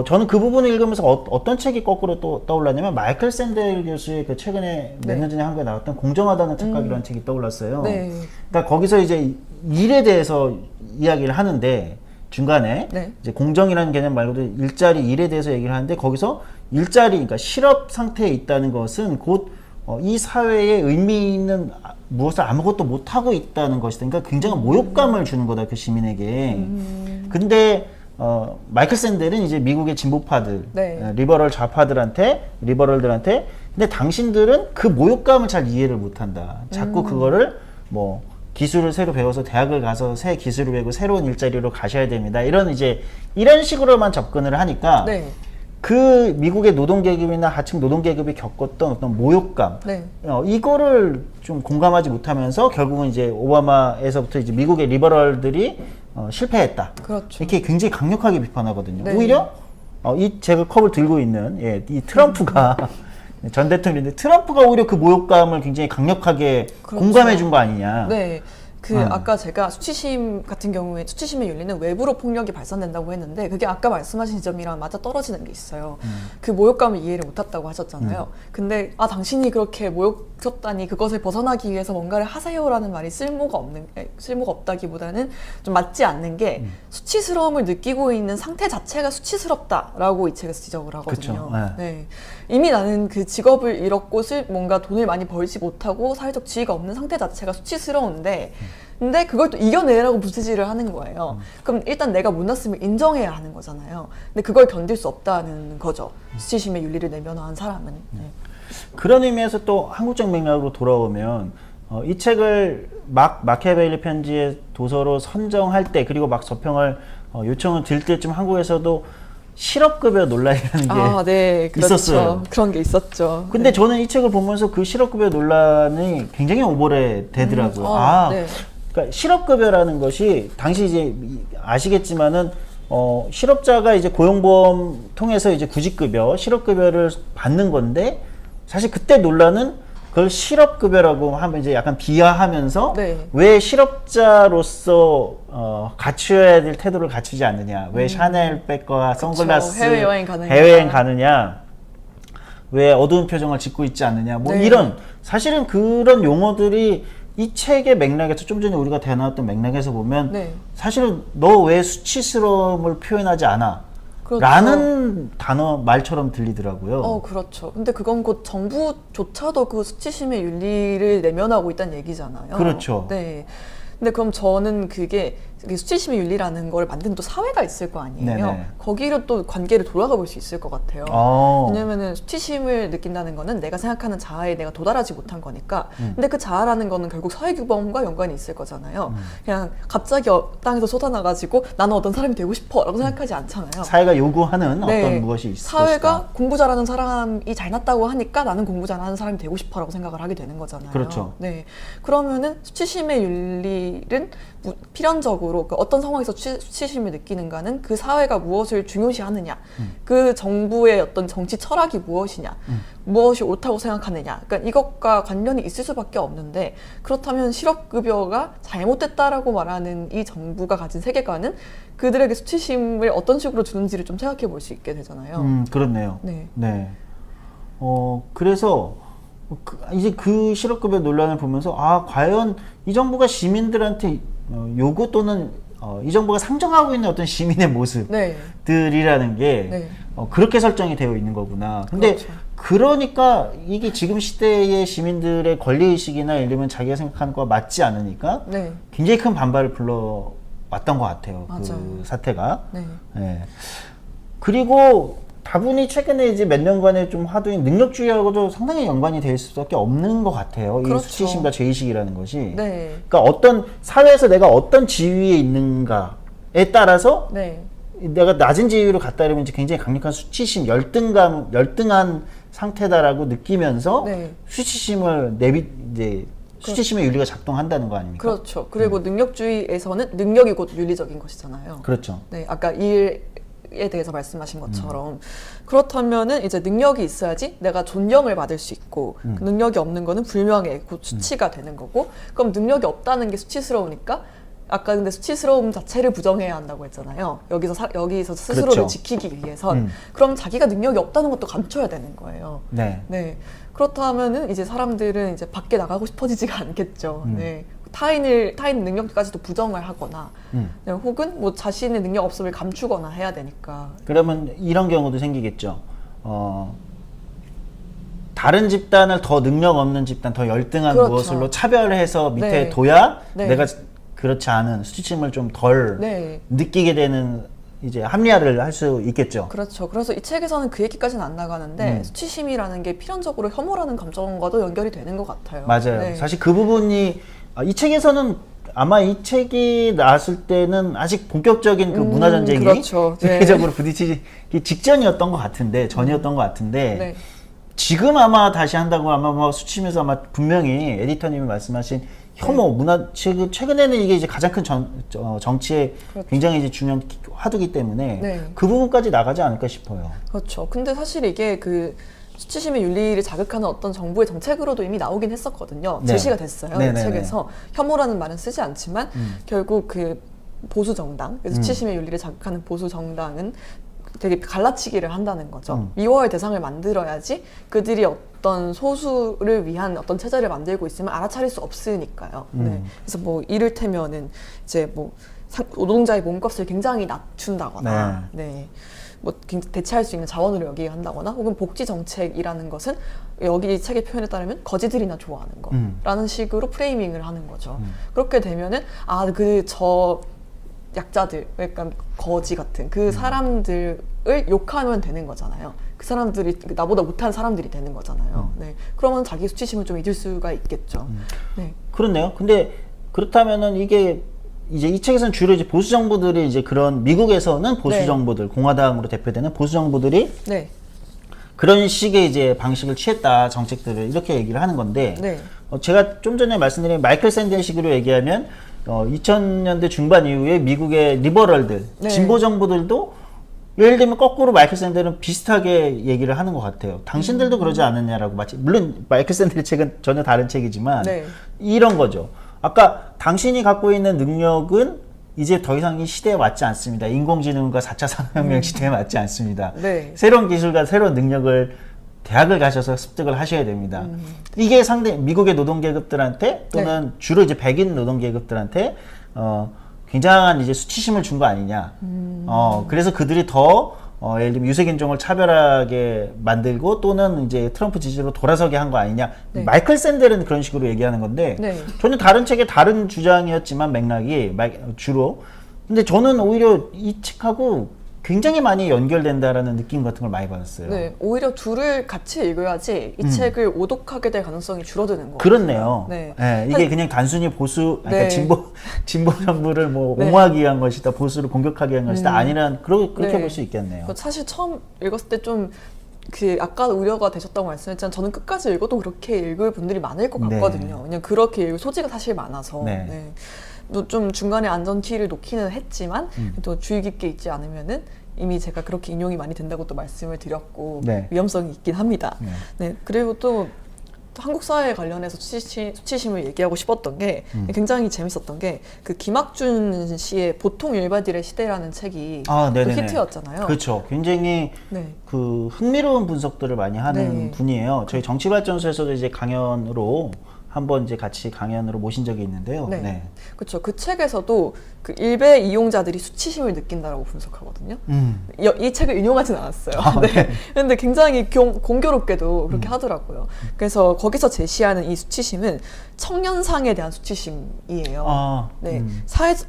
저는 그 부분을 읽으면서 어떤 책이 거꾸로 또 떠올랐냐면 마이클 샌델 교수의 그 최근에 몇 년 전에 한국에 나왔던 공정하다는 착각이라는 책이 떠올랐어요. 네. 그러니까 거기서 이제 일에 대해서 이야기를 하는데 중간에 네. 이제 공정이라는 개념 말고도 일자리 일에 대해서 얘기를 하는데 거기서 일자리 그러니까 실업 상태에 있다는 것은 곧 이 사회에 의미 있는 무엇을 아무것도 못 하고 있다는 것이다. 그러니까 굉장한 모욕감을 주는 거다 그 시민에게. 근데 마이클 샌델은 이제 미국의 진보파들, 네. 리버럴들한테 근데 당신들은 그 모욕감을 잘 이해를 못한다. 자꾸 그거를 뭐 기술을 새로 배워서 대학을 가서 새 기술을 배우고 새로운 일자리로 가셔야 됩니다. 이런 식으로만 접근을 하니까 네. 그 미국의 노동계급이나 하층 노동계급이 겪었던 어떤 모욕감, 네. 이거를 좀 공감하지 못하면서 결국은 이제 오바마에서부터 이제 미국의 리버럴들이 실패했다. 그렇죠. 이렇게 굉장히 강력하게 비판하거든요. 네. 오히려 이 제가 컵을 들고 있는 이 트럼프가 전 대통령인데 트럼프가 오히려 그 모욕감을 굉장히 강력하게 그렇죠. 공감해 준 거 아니냐. 네. 아까 제가 수치심 같은 경우에 수치심의 윤리는 외부로 폭력이 발산된다고 했는데 그게 아까 말씀하신 지점이랑 맞아 떨어지는 게 있어요. 그 모욕감을 이해를 못했다고 하셨잖아요. 근데 당신이 그렇게 모욕했다니 그것을 벗어나기 위해서 뭔가를 하세요라는 말이 쓸모가 없다기보다는 좀 맞지 않는 게 수치스러움을 느끼고 있는 상태 자체가 수치스럽다라고 이 책에서 지적을 하거든요. 그쵸. 네. 이미 나는 그 직업을 잃었고 뭔가 돈을 많이 벌지 못하고 사회적 지위가 없는 상태 자체가 수치스러운데 근데 그걸 또 이겨내라고 부채질을 하는 거예요. 그럼 일단 내가 못났음을 인정해야 하는 거잖아요. 근데 그걸 견딜 수 없다는 거죠. 수치심의 윤리를 내면화한 사람은. 네. 그런 의미에서 또 한국적 맥락으로 돌아오면 이 책을 마키아벨리 편지의 도서로 선정할 때 그리고 막 저평을 요청을 드릴 때쯤 한국에서도 실업급여 논란이라는 게 네, 그렇죠. 있었어요. 그런 게 있었죠. 근데 네. 저는 이 책을 보면서 그 실업급여 논란이 굉장히 오버레 되더라고요. 네. 그러니까 실업급여라는 것이 당시 이제 아시겠지만은 실업자가 이제 고용보험 통해서 이제 구직급여, 실업급여를 받는 건데 사실 그때 논란은 그걸 실업급여라고 하면 이제 약간 비하하면서 네. 왜 실업자로서 갖춰야 될 태도를 갖추지 않느냐, 왜 샤넬백과 선글라스 해외여행 가느냐, 왜 어두운 표정을 짓고 있지 않느냐, 뭐 네. 이런 사실은 그런 용어들이 이 책의 맥락에서 좀 전에 우리가 대나왔던 맥락에서 보면 네. 사실은 너 왜 수치스러움을 표현하지 않아? 그렇죠. 라는 단어 말처럼 들리더라고요. 그렇죠. 근데 그건 곧 정부조차도 그 수치심의 윤리를 내면하고 있다는 얘기잖아요. 그렇죠. 네. 근데 그럼 저는 그게 수치심의 윤리라는 걸 만든 또 사회가 있을 거 아니에요. 네네. 거기로 또 관계를 돌아가 볼 수 있을 것 같아요. 어. 왜냐면은 수치심을 느낀다는 거는 내가 생각하는 자아에 내가 도달하지 못한 거니까. 근데 그 자아라는 거는 결국 사회규범과 연관이 있을 거잖아요. 그냥 갑자기 땅에서 솟아나가지고 나는 어떤 사람이 되고 싶어라고 생각하지 않잖아요. 사회가 요구하는 네. 어떤 무엇이 있을 사회가 것이다. 공부 잘하는 사람이 잘났다고 하니까 나는 공부 잘하는 사람이 되고 싶어라고 생각을 하게 되는 거잖아요. 그렇죠. 네. 그러면은 수치심의 윤리는 필연적으로 어떤 상황에서 수치심을 느끼는가는 그 사회가 무엇을 중요시하느냐, 그 정부의 어떤 정치 철학이 무엇이냐, 무엇이 옳다고 생각하느냐, 그러니까 이것과 관련이 있을 수밖에 없는데, 그렇다면 실업급여가 잘못됐다라고 말하는 이 정부가 가진 세계관은 그들에게 수치심을 어떤 식으로 주는지를 좀 생각해 볼 수 있게 되잖아요. 그렇네요. 네. 네. 그래서 이제 그 실업급여 논란을 보면서 과연 이 정부가 시민들한테 요구 또는 이 정부가 상정하고 있는 어떤 시민의 모습들이라는 네. 게 네. 그렇게 설정이 되어 있는 거구나. 근데 그렇죠. 그러니까 이게 지금 시대의 시민들의 권리의식이나 예를 들면 자기가 생각하는 거와 맞지 않으니까 네. 굉장히 큰 반발을 불러왔던 것 같아요. 맞아요. 그 사태가. 네. 예. 그리고 다분히 최근에 이제 몇 년간의 좀 화두인 능력주의하고도 상당히 연관이 될 수밖에 없는 것 같아요. 이 그렇죠. 수치심과 죄의식이라는 것이. 네. 그러니까 어떤 사회에서 내가 어떤 지위에 있는가에 따라서 네. 내가 낮은 지위로 갔다 이러면 이제 굉장히 강력한 수치심, 열등한 상태다라고 느끼면서 네. 수치심을 이제 수치심의 윤리가 작동한다는 거 아닙니까? 그렇죠. 그리고 능력주의에서는 능력이 곧 윤리적인 것이잖아요. 그렇죠. 네, 아까 일에 대해서 말씀하신 것처럼 그렇다면은 이제 능력이 있어야지 내가 존경을 받을 수 있고 그 능력이 없는 거는 불명예, 곧 수치가 되는 거고, 그럼 능력이 없다는 게 수치스러우니까 아까 근데 수치스러움 자체를 부정해야 한다고 했잖아요. 여기서 스스로를 그렇죠. 지키기 위해선 그럼 자기가 능력이 없다는 것도 감춰야 되는 거예요. 네. 네. 그렇다면은 이제 사람들은 이제 밖에 나가고 싶어지지가 않겠죠. 네. 타인 능력까지도 부정을 하거나, 네, 혹은 뭐 자신의 능력 없음을 감추거나 해야 되니까. 그러면 이런 경우도 생기겠죠. 다른 집단을 더 능력 없는 집단, 더 열등한 그렇죠. 무엇으로 차별해서 밑에 네. 둬야 네. 내가 그렇지 않은 수치심을 좀 덜 네. 느끼게 되는 이제 합리화를 할 수 있겠죠. 그렇죠. 그래서 이 책에서는 그 얘기까지는 안 나가는데 수치심이라는 게 필연적으로 혐오라는 감정과도 연결이 되는 것 같아요. 맞아요. 네. 사실 그 부분이 이 책에서는 아마 이 책이 나왔을 때는 아직 본격적인 그 문화 전쟁이 그렇죠. 네. 세계적으로 부딪히기 직전이었던 것 같은데, 전이었던 것 같은데, 네. 지금 아마 다시 한다고 아마 뭐 수치면서 아마 분명히 에디터님이 말씀하신 혐오, 문화, 최근에는 이게 이제 가장 큰 정치에 그렇죠. 굉장히 이제 중요한 화두기 때문에 네. 그 부분까지 나가지 않을까 싶어요. 그렇죠. 근데 사실 이게 그 수치심의 윤리를 자극하는 어떤 정부의 정책으로도 이미 나오긴 했었거든요. 네. 제시가 됐어요. 네네네. 이 책에서. 혐오라는 말은 쓰지 않지만 결국 그 보수 정당, 수치심의 윤리를 자극하는 보수 정당은 되게 갈라치기를 한다는 거죠. 미워할 대상을 만들어야지 그들이 어떤 소수를 위한 어떤 체제를 만들고 있으면 알아차릴 수 없으니까요. 네. 그래서 뭐 이를테면은 이제 뭐 노동자의 몸값을 굉장히 낮춘다거나, 네. 뭐 대체할 수 있는 자원으로 여기게 한다거나, 혹은 복지 정책이라는 것은 여기 책의 표현에 따르면 거지들이나 좋아하는 거라는 식으로 프레이밍을 하는 거죠. 그렇게 되면은 저 약자들, 약간 거지 같은 그 사람들을 욕하면 되는 거잖아요. 그 사람들이 나보다 못한 사람들이 되는 거잖아요. 네. 그러면 자기 수치심을 좀 잊을 수가 있겠죠. 네. 그렇네요. 근데 그렇다면은 이게 이제 이 책에서는 주로 이제 보수 정부들이 이제 그런 미국에서는 보수 네. 정부들, 공화당으로 대표되는 보수 정부들이 네. 그런 식의 이제 방식을 취했다, 정책들을 이렇게 얘기를 하는 건데, 네. 제가 좀 전에 말씀드린 마이클 샌델식으로 얘기하면 2000년대 중반 이후에 미국의 리버럴들, 네. 진보 정부들도 예를 들면 거꾸로 마이클 샌델은 비슷하게 얘기를 하는 것 같아요. 당신들도 그러지 않았냐라고. 마치 물론 마이클 샌델의 책은 전혀 다른 책이지만 네. 이런 거죠. 아까 당신이 갖고 있는 능력은 이제 더 이상 이 시대에 맞지 않습니다. 인공지능과 4차 산업혁명 시대에 맞지 않습니다. 네. 새로운 기술과 새로운 능력을 대학을 가셔서 습득을 하셔야 됩니다. 이게 미국의 노동계급들한테 또는 주로 이제 백인 노동계급들한테 굉장한 이제 수치심을 준 거 아니냐. 그래서 그들이 더 예를 들면 유색인종을 차별하게 만들고 또는 이제 트럼프 지지로 돌아서게 한 거 아니냐. 네. 마이클 샌델은 그런 식으로 얘기하는 건데 네. 전혀 다른 책의 다른 주장이었지만 맥락이 주로. 근데 저는 오히려 이 책하고 굉장히 많이 연결된다라는 느낌 같은 걸 많이 받았어요. 네, 오히려 둘을 같이 읽어야지 이 책을 오독하게 될 가능성이 줄어드는 거 그렇네요. 같아요. 네, 이게 그냥 단순히 보수, 그러니까 네. 진보 정부를 뭐 네. 옹호하기 위한 것이다, 보수를 공격하기 위한 것이다, 아니란 그렇게 네. 볼 수 있겠네요. 사실 처음 읽었을 때 좀 아까 우려가 되셨다고 말씀했지만 저는 끝까지 읽어도 그렇게 읽을 분들이 많을 것 네. 같거든요. 그냥 그렇게 읽을 소지가 사실 많아서. 네. 네. 또 좀 중간에 안전키를 놓기는 했지만 또 주의 깊게 읽지 않으면은 이미 제가 그렇게 인용이 많이 된다고 또 말씀을 드렸고 네. 위험성이 있긴 합니다. 네. 네. 그리고 또 한국 사회 관련해서 수치심을 얘기하고 싶었던 게 굉장히 재밌었던 게 그 김학준 씨의 보통 일반인의 시대라는 책이 또 네네네. 히트였잖아요. 그렇죠. 굉장히 네. 그 흥미로운 분석들을 많이 하는 네. 분이에요. 저희 정치발전소에서도 이제 강연으로 한번 이제 같이 강연으로 모신 적이 있는데요. 네. 네. 그렇죠. 그 책에서도 그 일베 이용자들이 수치심을 느낀다라고 분석하거든요. 이 책을 인용하진 않았어요. 네. 근데 굉장히 공교롭게도 그렇게 하더라고요. 그래서 거기서 제시하는 이 수치심은 청년상에 대한 수치심이에요. 네.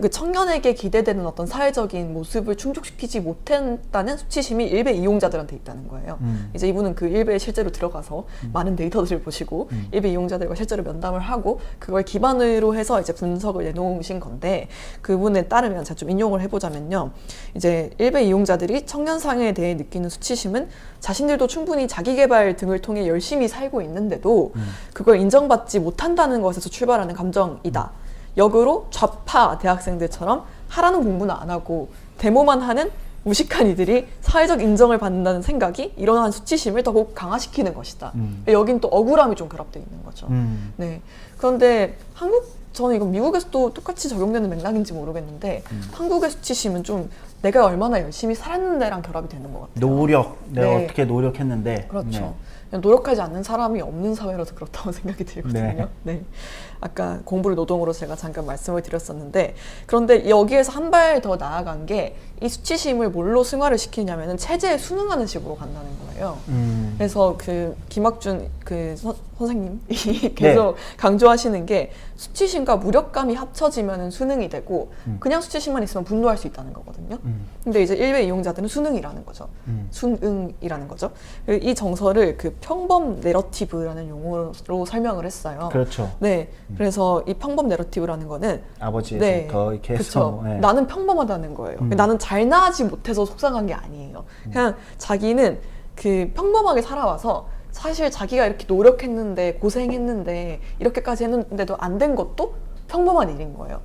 그 청년에게 기대되는 어떤 사회적인 모습을 충족시키지 못했다는 수치심이 일베 이용자들한테 있다는 거예요. 이제 이분은 그 일베에 실제로 들어가서 많은 데이터들을 보시고 일베 이용자들과 실제로 면담을 하고 그걸 기반으로 해서 이제 분석을 내놓으신 건데 그분에 따르면 제가 좀 인용을 해보자면요. 이제 일베 이용자들이 청년상에 대해 느끼는 수치심은 자신들도 충분히 자기개발 등을 통해 열심히 살고 있는데도 그걸 인정받지 못한다는 것에서 출발하는 감정이다. 역으로 좌파 대학생들처럼 하라는 공부는 안 하고 데모만 하는 무식한 이들이 사회적 인정을 받는다는 생각이 이러한 수치심을 더욱 강화시키는 것이다. 여긴 또 억울함이 좀 결합되어 있는 거죠. 네. 그런데 저는 이건 미국에서도 똑같이 적용되는 맥락인지 모르겠는데 한국의 수치심은 좀 내가 얼마나 열심히 살았는데랑 결합이 되는 것 같아요. 노력, 내가 네. 어떻게 노력했는데. 그렇죠. 네. 그냥 노력하지 않는 사람이 없는 사회라서 그렇다고 생각이 들거든요. 네. 네. 아까 공부를 노동으로 제가 잠깐 말씀을 드렸었는데 그런데 여기에서 한 발 더 나아간 게 이 수치심을 뭘로 승화를 시키냐면은 체제에 순응하는 식으로 간다는 거예요. 그래서 그 김학준 그 선생님이 계속 강조하시는 게 수치심과 무력감이 합쳐지면은 수능이 되고 그냥 수치심만 있으면 분노할 수 있다는 거거든요. 근데 이제 일베 이용자들은 수능이라는 거죠. 순응이라는 거죠. 이 정서를 그 평범 내러티브라는 용어로 설명을 했어요. 그렇죠. 네. 그래서 이 평범 내러티브라는 거는 아버지에서부터 이렇게 해서. 그쵸. 네. 나는 평범하다는 거예요. 나는 잘 나가지 못해서 속상한 게 아니에요. 그냥 자기는 그 평범하게 살아와서 사실 자기가 이렇게 노력했는데 고생했는데 이렇게까지 했는데도 안 된 것도 평범한 일인 거예요.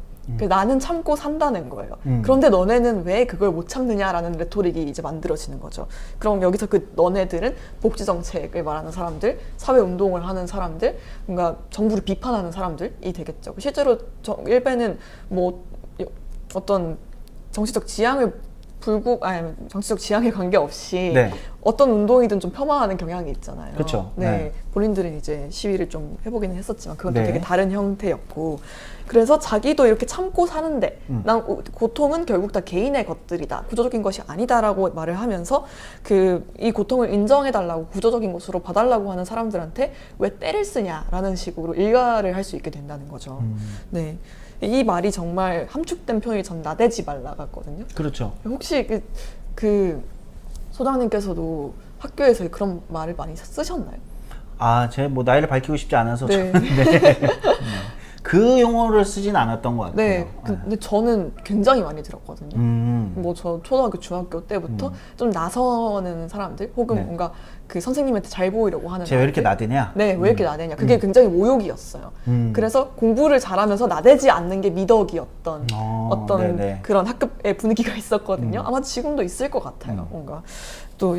나는 참고 산다는 거예요. 그런데 너네는 왜 그걸 못 참느냐라는 레토릭이 이제 만들어지는 거죠. 그럼 여기서 그 너네들은 복지 정책을 말하는 사람들, 사회 운동을 하는 사람들, 뭔가 정부를 비판하는 사람들이 되겠죠. 실제로 일베는 뭐 어떤 정치적 지향에 관계없이 네. 어떤 운동이든 좀 폄하하는 경향이 있잖아요. 그쵸. 네. 네. 본인들은 이제 시위를 좀 해보기는 했었지만 그건 또 네. 되게 다른 형태였고 그래서 자기도 이렇게 참고 사는데 난 고통은 결국 다 개인의 것들이다. 구조적인 것이 아니다라고 말을 하면서 이 고통을 인정해달라고 구조적인 것으로 봐달라고 하는 사람들한테 왜 때를 쓰냐라는 식으로 일가를 할 수 있게 된다는 거죠. 네. 이 말이 정말 함축된 표현이 전 나대지 말라 같거든요. 그렇죠. 혹시 그 소장님께서도 학교에서 그런 말을 많이 쓰셨나요? 제 뭐 나이를 밝히고 싶지 않아서 네. 그 용어를 쓰진 않았던 것 같아요. 네. 근데 저는 굉장히 많이 들었거든요. 뭐 저 초등학교, 중학교 때부터 좀 나서는 사람들 혹은 네. 뭔가 그 선생님한테 잘 보이려고 하는 쟤 왜 이렇게 아이들. 나대냐? 네, 왜 이렇게 나대냐. 그게 굉장히 모욕이었어요. 그래서 공부를 잘하면서 나대지 않는 게 미덕이었던 어떤 네네. 그런 학급의 분위기가 있었거든요. 아마 지금도 있을 것 같아요. 뭔가 또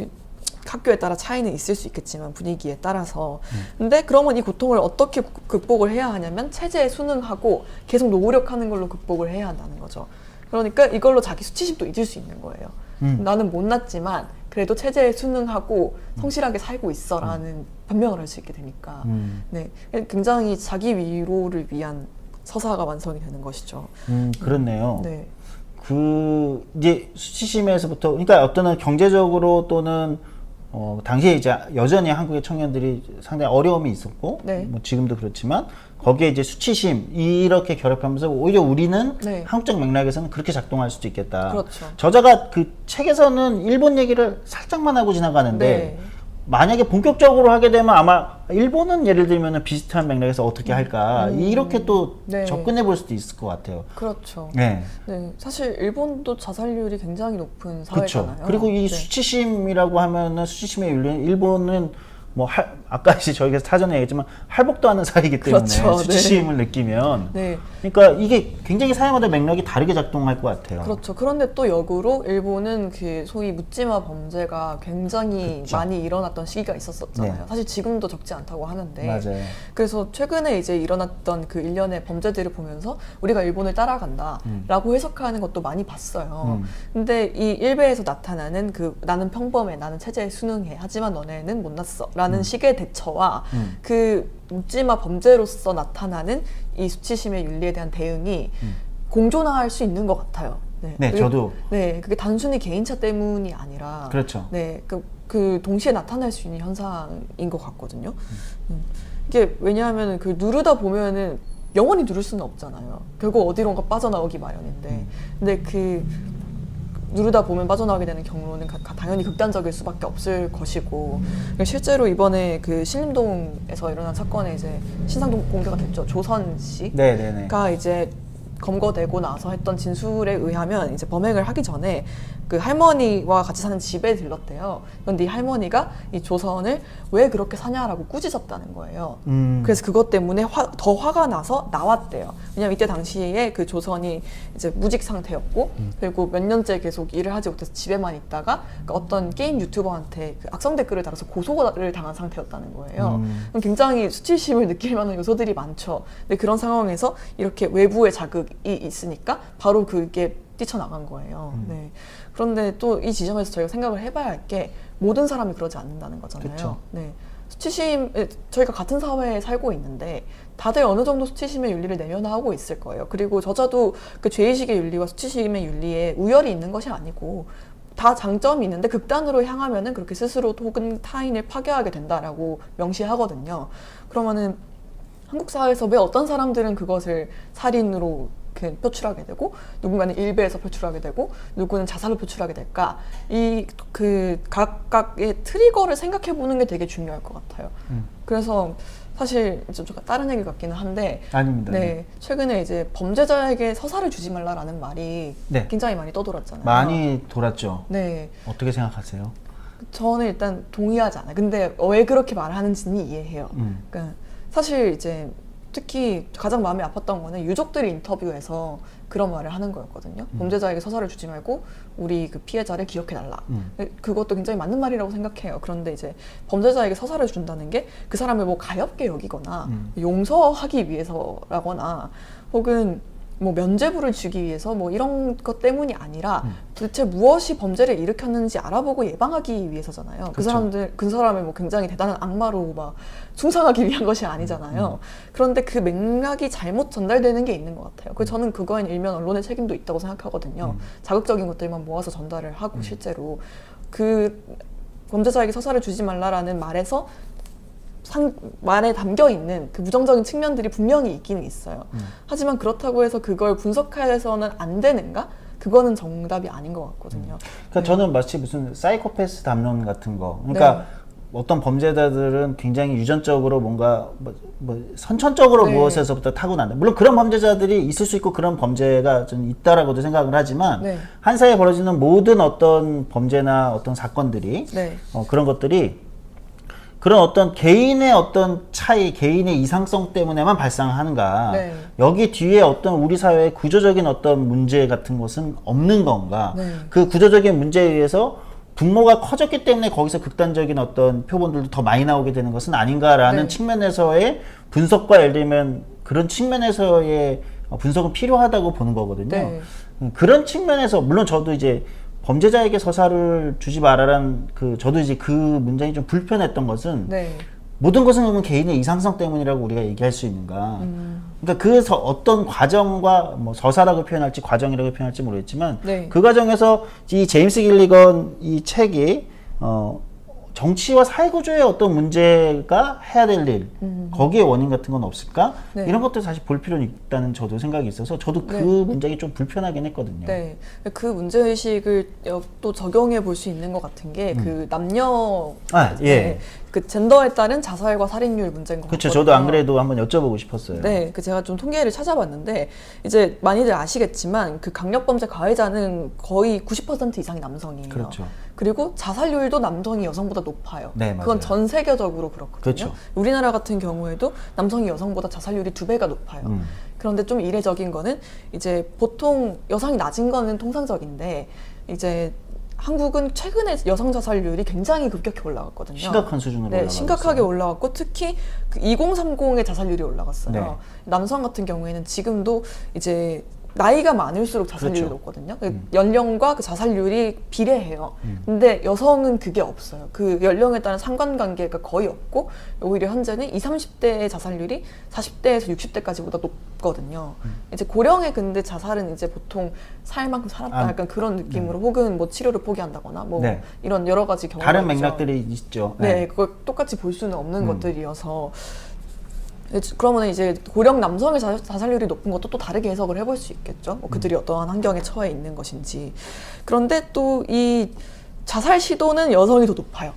학교에 따라 차이는 있을 수 있겠지만 분위기에 따라서 근데 그러면 이 고통을 어떻게 극복을 해야 하냐면 체제에 순응하고 계속 노력하는 걸로 극복을 해야 한다는 거죠. 그러니까 이걸로 자기 수치심도 잊을 수 있는 거예요. 나는 못났지만 그래도 체제에 순응하고 성실하게 살고 있어라는 변명을 할 수 있게 되니까 네, 굉장히 자기 위로를 위한 서사가 완성이 되는 것이죠. 그렇네요. 네. 그 이제 수치심에서부터 그러니까 어떤 경제적으로 또는 당시에 이제 여전히 한국의 청년들이 상당히 어려움이 있었고 네. 뭐 지금도 그렇지만 거기에 이제 수치심 이렇게 결합하면서 오히려 우리는 네. 한국적 맥락에서는 그렇게 작동할 수도 있겠다. 그렇죠. 저자가 그 책에서는 일본 얘기를 살짝만 하고 지나가는데 네. 만약에 본격적으로 하게 되면 아마 일본은 예를 들면 비슷한 맥락에서 어떻게 할까 이렇게 또 네. 접근해 볼 수도 있을 것 같아요. 그렇죠. 네. 네, 사실 일본도 자살률이 굉장히 높은 그렇죠. 사회잖아요. 그리고 이 네. 수치심이라고 하면은 수치심의 윤리는 일본은 뭐 아까 이제 저희가 사전에 얘기했지만 할복도 하는 사회이기 때문에 그렇죠. 수치심을 느끼면 네. 그러니까 이게 굉장히 사회마다 맥락이 다르게 작동할 것 같아요. 그렇죠. 그런데 또 역으로 일본은 그 소위 묻지마 범죄가 굉장히 그렇죠. 많이 일어났던 시기가 있었잖아요. 네. 사실 지금도 적지 않다고 하는데. 맞아요. 그래서 최근에 이제 일어났던 그 일련의 범죄들을 보면서 우리가 일본을 따라간다라고 해석하는 것도 많이 봤어요. 근데 이 일베에서 나타나는 그 나는 평범해, 나는 체제에 순응해, 하지만 너네는 못났어 라는 식의 대처와 그 묻지마 범죄로서 나타나는 이 수치심의 윤리에 대한 대응이 공존할 수 있는 것 같아요. 네, 그게- 저도. 네, 그게 단순히 개인차 때문이 아니라 그렇죠. 네, 그 동시에 나타날 수 있는 현상인 것 같거든요. 이게 왜냐하면 그 누르다 보면은 영원히 누를 수는 없잖아요. 결국 어디론가 빠져나오기 마련인데, 근데 그 누르다 보면 빠져나오게 되는 경로는 당연히 극단적일 수밖에 없을 것이고, 실제로 이번에 그 신림동에서 일어난 사건에 이제 신상도 공개가 됐죠. 조선 씨가 네네네. 이제 검거되고 나서 했던 진술에 의하면 이제 범행을 하기 전에 그 할머니와 같이 사는 집에 들렀대요. 그런데 이 할머니가 이 조선을 왜 그렇게 사냐라고 꾸짖었다는 거예요. 그래서 그것 때문에 더 화가 나서 나왔대요. 왜냐면 이때 당시에 그 조선이 이제 무직 상태였고, 그리고 몇 년째 계속 일을 하지 못해서 집에만 있다가 그 어떤 게임 유튜버한테 그 악성 댓글을 달아서 고소를 당한 상태였다는 거예요. 그럼 굉장히 수치심을 느낄 만한 요소들이 많죠. 근데 그런 상황에서 이렇게 외부의 자극이 있으니까 바로 그게 뛰쳐나간 거예요. 네. 그런데 또 이 지점에서 저희가 생각을 해봐야 할 게 모든 사람이 그러지 않는다는 거잖아요. 그쵸. 네. 수치심, 저희가 같은 사회에 살고 있는데 다들 어느 정도 수치심의 윤리를 내면하고 있을 거예요. 그리고 저자도 그 죄의식의 윤리와 수치심의 윤리에 우열이 있는 것이 아니고 다 장점이 있는데 극단으로 향하면은 그렇게 스스로 혹은 타인을 파괴하게 된다라고 명시하거든요. 그러면은 한국 사회에서 왜 어떤 사람들은 그것을 살인으로 이렇게 표출하게 되고 누군가는 일베에서 표출하게 되고 누구는 자살로 표출하게 될까? 이 그 각각의 트리거를 생각해 보는 게 되게 중요할 것 같아요. 그래서 사실 좀 다른 얘기 같기는 한데 아닙니다. 네, 최근에 이제 범죄자에게 서사를 주지 말라라는 말이 네. 굉장히 많이 떠돌았잖아요. 많이 돌았죠. 네, 어떻게 생각하세요? 저는 일단 동의하지 않아요. 근데 왜 그렇게 말하는지는 이해해요. 그러니까 사실 이제 특히 가장 마음이 아팠던 거는 유족들이 인터뷰에서 그런 말을 하는 거였거든요. 범죄자에게 서사를 주지 말고 우리 그 피해자를 기억해달라. 그것도 굉장히 맞는 말이라고 생각해요. 그런데 이제 범죄자에게 서사를 준다는 게 그 사람을 뭐 가엽게 여기거나 용서하기 위해서라거나 혹은 뭐 면죄부를 주기 위해서 뭐 이런 것 때문이 아니라 도대체 무엇이 범죄를 일으켰는지 알아보고 예방하기 위해서잖아요. 그쵸. 그 사람을 뭐 굉장히 대단한 악마로 막 숭상하기 위한 것이 아니잖아요. 그런데 그 맥락이 잘못 전달되는 게 있는 것 같아요. 그래서 저는 그거엔 일면 언론의 책임도 있다고 생각하거든요. 자극적인 것들만 모아서 전달을 하고 실제로 그 범죄자에게 서사를 주지 말라라는 말에서 말에 담겨 있는 그 부정적인 측면들이 분명히 있기는 있어요. 하지만 그렇다고 해서 그걸 분석해서는 안 되는가? 그거는 정답이 아닌 것 같거든요. 그러니까 저는 마치 무슨 사이코패스 담론 같은 거. 그러니까 어떤 범죄자들은 굉장히 유전적으로 뭔가 뭐 선천적으로 네. 무엇에서부터 타고난다. 물론 그런 범죄자들이 있을 수 있고 그런 범죄가 좀 있다라고도 생각을 하지만 네. 한 사회에 벌어지는 모든 어떤 범죄나 어떤 사건들이 네. 그런 것들이 그런 어떤 개인의 어떤 차이, 개인의 이상성 때문에만 발생하는가? 네. 여기 뒤에 어떤 우리 사회의 구조적인 어떤 문제 같은 것은 없는 건가? 네. 그 구조적인 문제에 의해서 분모가 커졌기 때문에 거기서 극단적인 어떤 표본들도 더 많이 나오게 되는 것은 아닌가라는 네. 측면에서의 분석과 예를 들면 그런 측면에서의 분석은 필요하다고 보는 거거든요. 네. 그런 측면에서 물론 저도 이제 범죄자에게 서사를 주지 말아라는 저도 이제 그 문장이 좀 불편했던 것은 네. 모든 것은 그러면 개인의 이상성 때문이라고 우리가 얘기할 수 있는가? 그러니까 그 어떤 과정과 뭐 서사라고 표현할지 과정이라고 표현할지 모르겠지만 네. 그 과정에서 이 제임스 길리건 이 책이 정치와 사회구조의 어떤 문제가 해야 될 일, 거기에 원인 같은 건 없을까? 네. 이런 것들 사실 볼 필요는 있다는 저도 생각이 있어서 저도 그 네. 문장이 좀 불편하긴 했거든요. 네, 그 문제의식을 또 적용해 볼 수 있는 것 같은 게 그 남녀, 예. 그 젠더에 따른 자살과 살인율 문제인 것 그렇죠. 같거든요. 저도 안 그래도 한번 여쭤보고 싶었어요. 네, 그 제가 좀 통계를 찾아봤는데 이제 많이들 아시겠지만 그 강력범죄 가해자는 거의 90% 이상이 남성이에요. 그렇죠. 그리고 자살률도 남성이 여성보다 높아요. 네, 맞아요. 그건 전 세계적으로 그렇거든요. 그렇죠. 우리나라 같은 경우에도 남성이 여성보다 자살률이 2배가 높아요. 그런데 좀 이례적인 거는 이제 보통 여성이 낮은 거는 통상적인데 이제 한국은 최근에 여성 자살률이 굉장히 급격히 올라갔거든요. 심각한 수준으로 네, 올라가고 심각하게 있어요. 올라갔고 특히 그 2030의 자살률이 올라갔어요. 네. 남성 같은 경우에는 지금도 이제 나이가 많을수록 자살률이 그렇죠. 높거든요. 연령과 그 자살률이 비례해요. 근데 여성은 그게 없어요. 그 연령에 따른 상관관계가 거의 없고 오히려 현재는 20, 30대의 자살률이 40대에서 60대까지보다 높거든요. 이제 고령의 근데 자살은 이제 보통 살 만큼 살았다 약간 그런 느낌으로 혹은 뭐 치료를 포기한다거나 뭐 네. 이런 여러 가지 경우가 다른 있죠. 맥락들이 있죠. 네, 그걸 똑같이 볼 수는 없는 것들이어서 그러면 이제 고령 남성의 자살률이 높은 것도 또 다르게 해석을 해볼 수 있겠죠. 뭐 그들이 어떠한 환경에 처해 있는 것인지. 그런데 또 이 자살 시도는 여성이 더 높아요.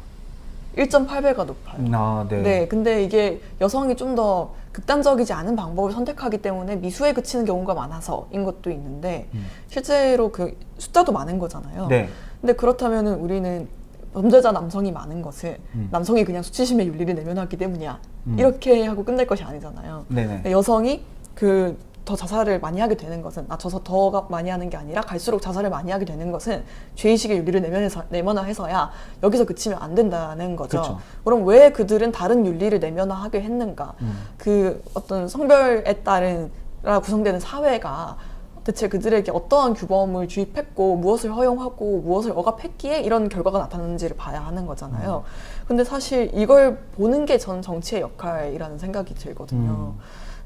1.8배가 높아요. 아, 네. 네, 근데 이게 여성이 좀 더 극단적이지 않은 방법을 선택하기 때문에 미수에 그치는 경우가 많아서인 것도 있는데 실제로 그 숫자도 많은 거잖아요. 네. 근데 그렇다면은 우리는 범죄자 남성이 많은 것을 남성이 그냥 수치심의 윤리를 내면하기 때문이야 이렇게 하고 끝낼 것이 아니잖아요. 네네. 근데 여성이 그 더 자살을 많이 하게 되는 것은 더 많이 하는 게 아니라 갈수록 자살을 많이 하게 되는 것은 죄의식의 윤리를 내면화해서야 여기서 그치면 안 된다는 거죠. 그렇죠. 그럼 왜 그들은 다른 윤리를 내면화하게 했는가? 그 어떤 성별에 따른 구성되는 사회가 대체 그들에게 어떠한 규범을 주입했고 무엇을 허용하고 무엇을 억압했기에 이런 결과가 나타났는지를 봐야 하는 거잖아요. 근데 사실 이걸 보는 게 전 정치의 역할이라는 생각이 들거든요.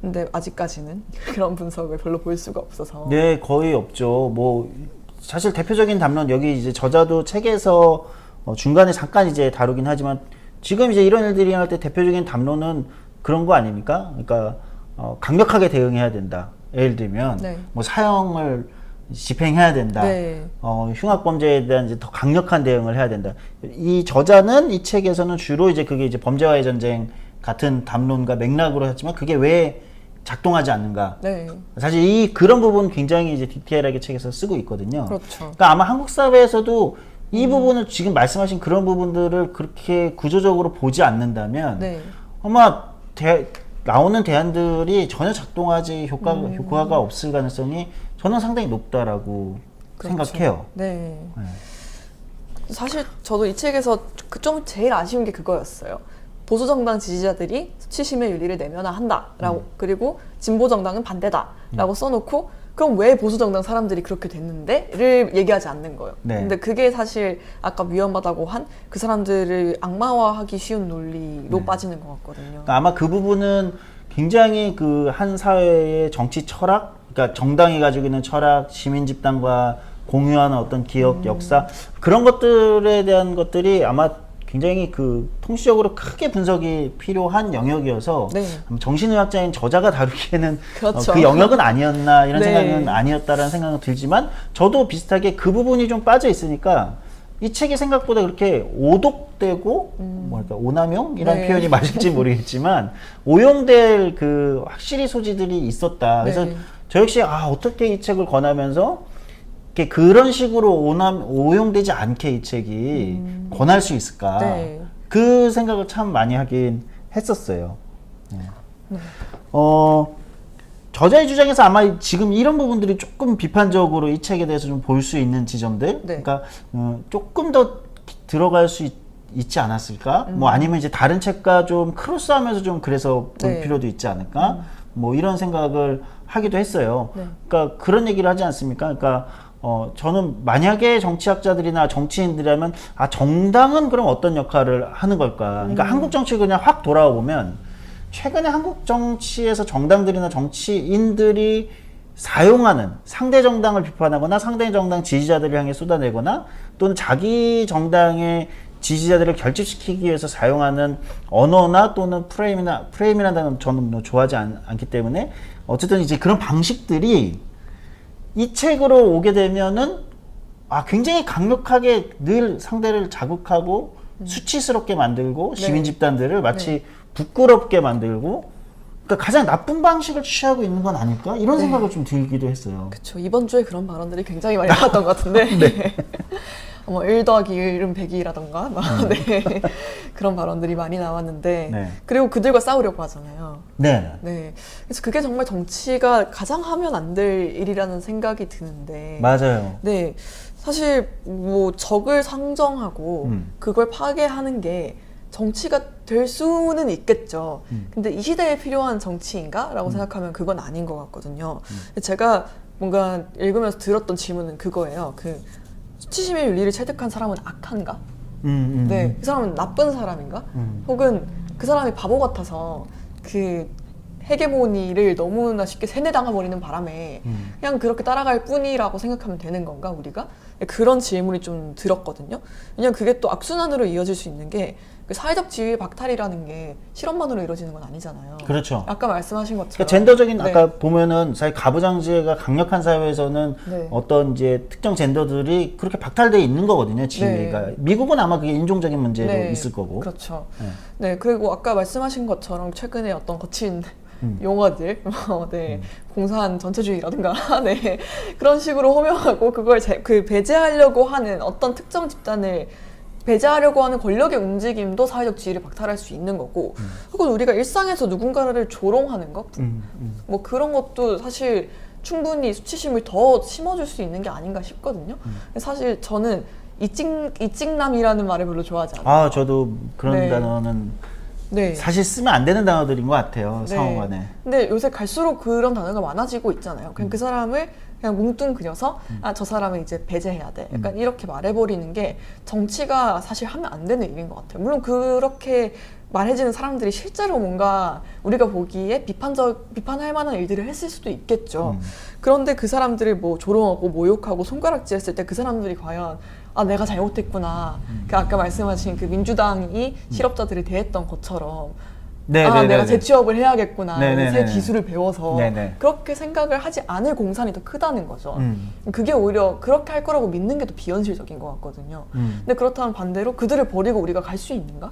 근데 아직까지는 그런 분석을 별로 볼 수가 없어서. 네, 거의 없죠. 뭐 사실 대표적인 담론 여기 이제 저자도 책에서 중간에 잠깐 이제 다루긴 하지만 지금 이제 이런 일들이 일어날 때 대표적인 담론은 그런 거 아닙니까? 그러니까 강력하게 대응해야 된다. 예를 들면 네. 뭐 사형을 집행해야 된다. 네. 흉악범죄에 대한 이제 더 강력한 대응을 해야 된다. 이 저자는 이 책에서는 주로 이제 그게 이제 범죄와의 전쟁 같은 담론과 맥락으로 했지만 그게 왜 작동하지 않는가. 네. 사실 그런 부분 굉장히 이제 디테일하게 책에서 쓰고 있거든요. 그렇죠. 그러니까 아마 한국 사회에서도 이 부분을 지금 말씀하신 그런 부분들을 그렇게 구조적으로 보지 않는다면 네. 아마 나오는 대안들이 전혀 작동하지 효과가 없을 가능성이 저는 상당히 높다라고 그렇죠. 생각해요. 네. 네. 사실 저도 이 책에서 좀 제일 아쉬운 게 그거였어요. 보수정당 지지자들이 수치심의 윤리를 내면화한다라고 그리고 진보정당은 반대다라고 써놓고 그럼 왜 보수정당 사람들이 그렇게 됐는데를 얘기하지 않는 거예요. 네. 근데 그게 사실 아까 위험하다고 한 그 사람들을 악마화하기 쉬운 논리로 빠지는 것 같거든요. 그러니까 아마 그 부분은 굉장히 그 한 사회의 정치 철학, 그러니까 정당이 가지고 있는 철학, 시민 집단과 공유하는 어떤 기억, 역사 그런 것들에 대한 것들이 아마 굉장히 그 통시적으로 크게 분석이 필요한 영역이어서 네. 정신의학자인 저자가 다루기에는 그렇죠. 그 영역은 아니었나 이런 네. 생각은 아니었다라는 생각은 들지만 저도 비슷하게 그 부분이 좀 빠져 있으니까 이 책이 생각보다 그렇게 오독되고 뭐랄까 오남용 이런 네. 표현이 맞을지 모르겠지만 오용될 그 확실히 소지들이 있었다. 그래서 네. 저 역시 어떻게 이 책을 권하면서 그런 식으로 오용되지 않게 이 책이 권할 수 있을까? 네. 그 생각을 참 많이 하긴 했었어요. 네. 저자의 주장에서 아마 지금 이런 부분들이 조금 비판적으로 이 책에 대해서 좀 볼 수 있는 지점들, 네. 그러니까 조금 더 들어갈 수 있지 않았을까? 뭐 아니면 이제 다른 책과 좀 크로스하면서 좀 그래서 볼 네. 필요도 있지 않을까? 뭐 이런 생각을 하기도 했어요. 네. 그러니까 그런 얘기를 하지 않습니까? 그러니까 저는 만약에 정치학자들이나 정치인들이라면 정당은 그럼 어떤 역할을 하는 걸까? 그러니까 한국 정치 그냥 확 돌아와 보면 최근에 한국 정치에서 정당들이나 정치인들이 사용하는 상대 정당을 비판하거나 상대 정당 지지자들을 향해 쏟아내거나 또는 자기 정당의 지지자들을 결집시키기 위해서 사용하는 언어나 또는 프레임이라는 단어는 저는 좋아하지 않기 때문에 어쨌든 이제 그런 방식들이 이 책으로 오게 되면은 굉장히 강력하게 늘 상대를 자극하고 수치스럽게 만들고 네. 시민 집단들을 마치 부끄럽게 만들고 그러니까 가장 나쁜 방식을 취하고 있는 건 아닐까? 이런 네. 생각을 좀 들기도 했어요. 그쵸. 이번 주에 그런 발언들이 굉장히 많이 나왔던 것 같은데. 네. 1 더하기 1은 100이라던가. 네. 그런 발언들이 많이 나왔는데. 네. 그리고 그들과 싸우려고 하잖아요. 네. 네. 그래서 그게 정말 정치가 가장 하면 안 될 일이라는 생각이 드는데. 맞아요. 네. 사실 뭐 적을 상정하고 그걸 파괴하는 게 정치가 될 수는 있겠죠. 근데 이 시대에 필요한 정치인가? 라고 생각하면 그건 아닌 것 같거든요. 제가 뭔가 읽으면서 들었던 질문은 그거예요. 수치심의 윤리를 체득한 사람은 악한가? 네. 그 사람은 나쁜 사람인가? 혹은 그 사람이 바보 같아서 헤게모니를 너무나 쉽게 세뇌당해버리는 바람에 그냥 그렇게 따라갈 뿐이라고 생각하면 되는 건가, 우리가? 그런 질문이 좀 들었거든요. 왜냐면 그게 또 악순환으로 이어질 수 있는 게 사회적 지위 박탈이라는 게 실험만으로 이루어지는 건 아니잖아요. 그렇죠. 아까 말씀하신 것처럼. 그러니까 젠더적인 네. 아까 보면은 사실 가부장제가 강력한 사회에서는 네. 어떤 이제 특정 젠더들이 그렇게 박탈되어 있는 거거든요. 지위가. 네. 미국은 아마 그게 인종적인 문제도 네. 있을 거고. 그렇죠. 네. 네. 그리고 아까 말씀하신 것처럼 최근에 어떤 거친 용어들, 네, 공산 전체주의라든가, 네, 그런 식으로 호명하고 그걸 배제하려고 하는 어떤 특정 집단을 배제하려고 하는 권력의 움직임도 사회적 지위를 박탈할 수 있는 거고, 혹은 우리가 일상에서 누군가를 조롱하는 것, 뭐 그런 것도 사실 충분히 수치심을 더 심어줄 수 있는 게 아닌가 싶거든요. 사실 저는 이찍남이라는 말을 별로 좋아하지 않아요. 저도 그런 네. 단어는 네. 사실 쓰면 안 되는 단어들인 것 같아요. 네. 상호간에. 근데 요새 갈수록 그런 단어가 많아지고 있잖아요. 그냥 그 사람을 그냥 뭉뚱그려서 저 사람을 이제 배제해야 돼. 약간 이렇게 말해버리는 게 정치가 사실 하면 안 되는 일인 것 같아요. 물론 그렇게 말해지는 사람들이 실제로 뭔가 우리가 보기에 비판할 만한 일들을 했을 수도 있겠죠. 그런데 그 사람들을 뭐 조롱하고 모욕하고 손가락질했을 때 그 사람들이 과연 내가 잘못했구나. 아까 말씀하신 민주당이 실업자들을 대했던 것처럼 내가 재취업을 해야겠구나. 새 기술을 배워서 그렇게 생각을 하지 않을 공산이 더 크다는 거죠. 그게 오히려 그렇게 할 거라고 믿는 게 더 비현실적인 것 같거든요. 근데 그렇다면 반대로 그들을 버리고 우리가 갈 수 있는가?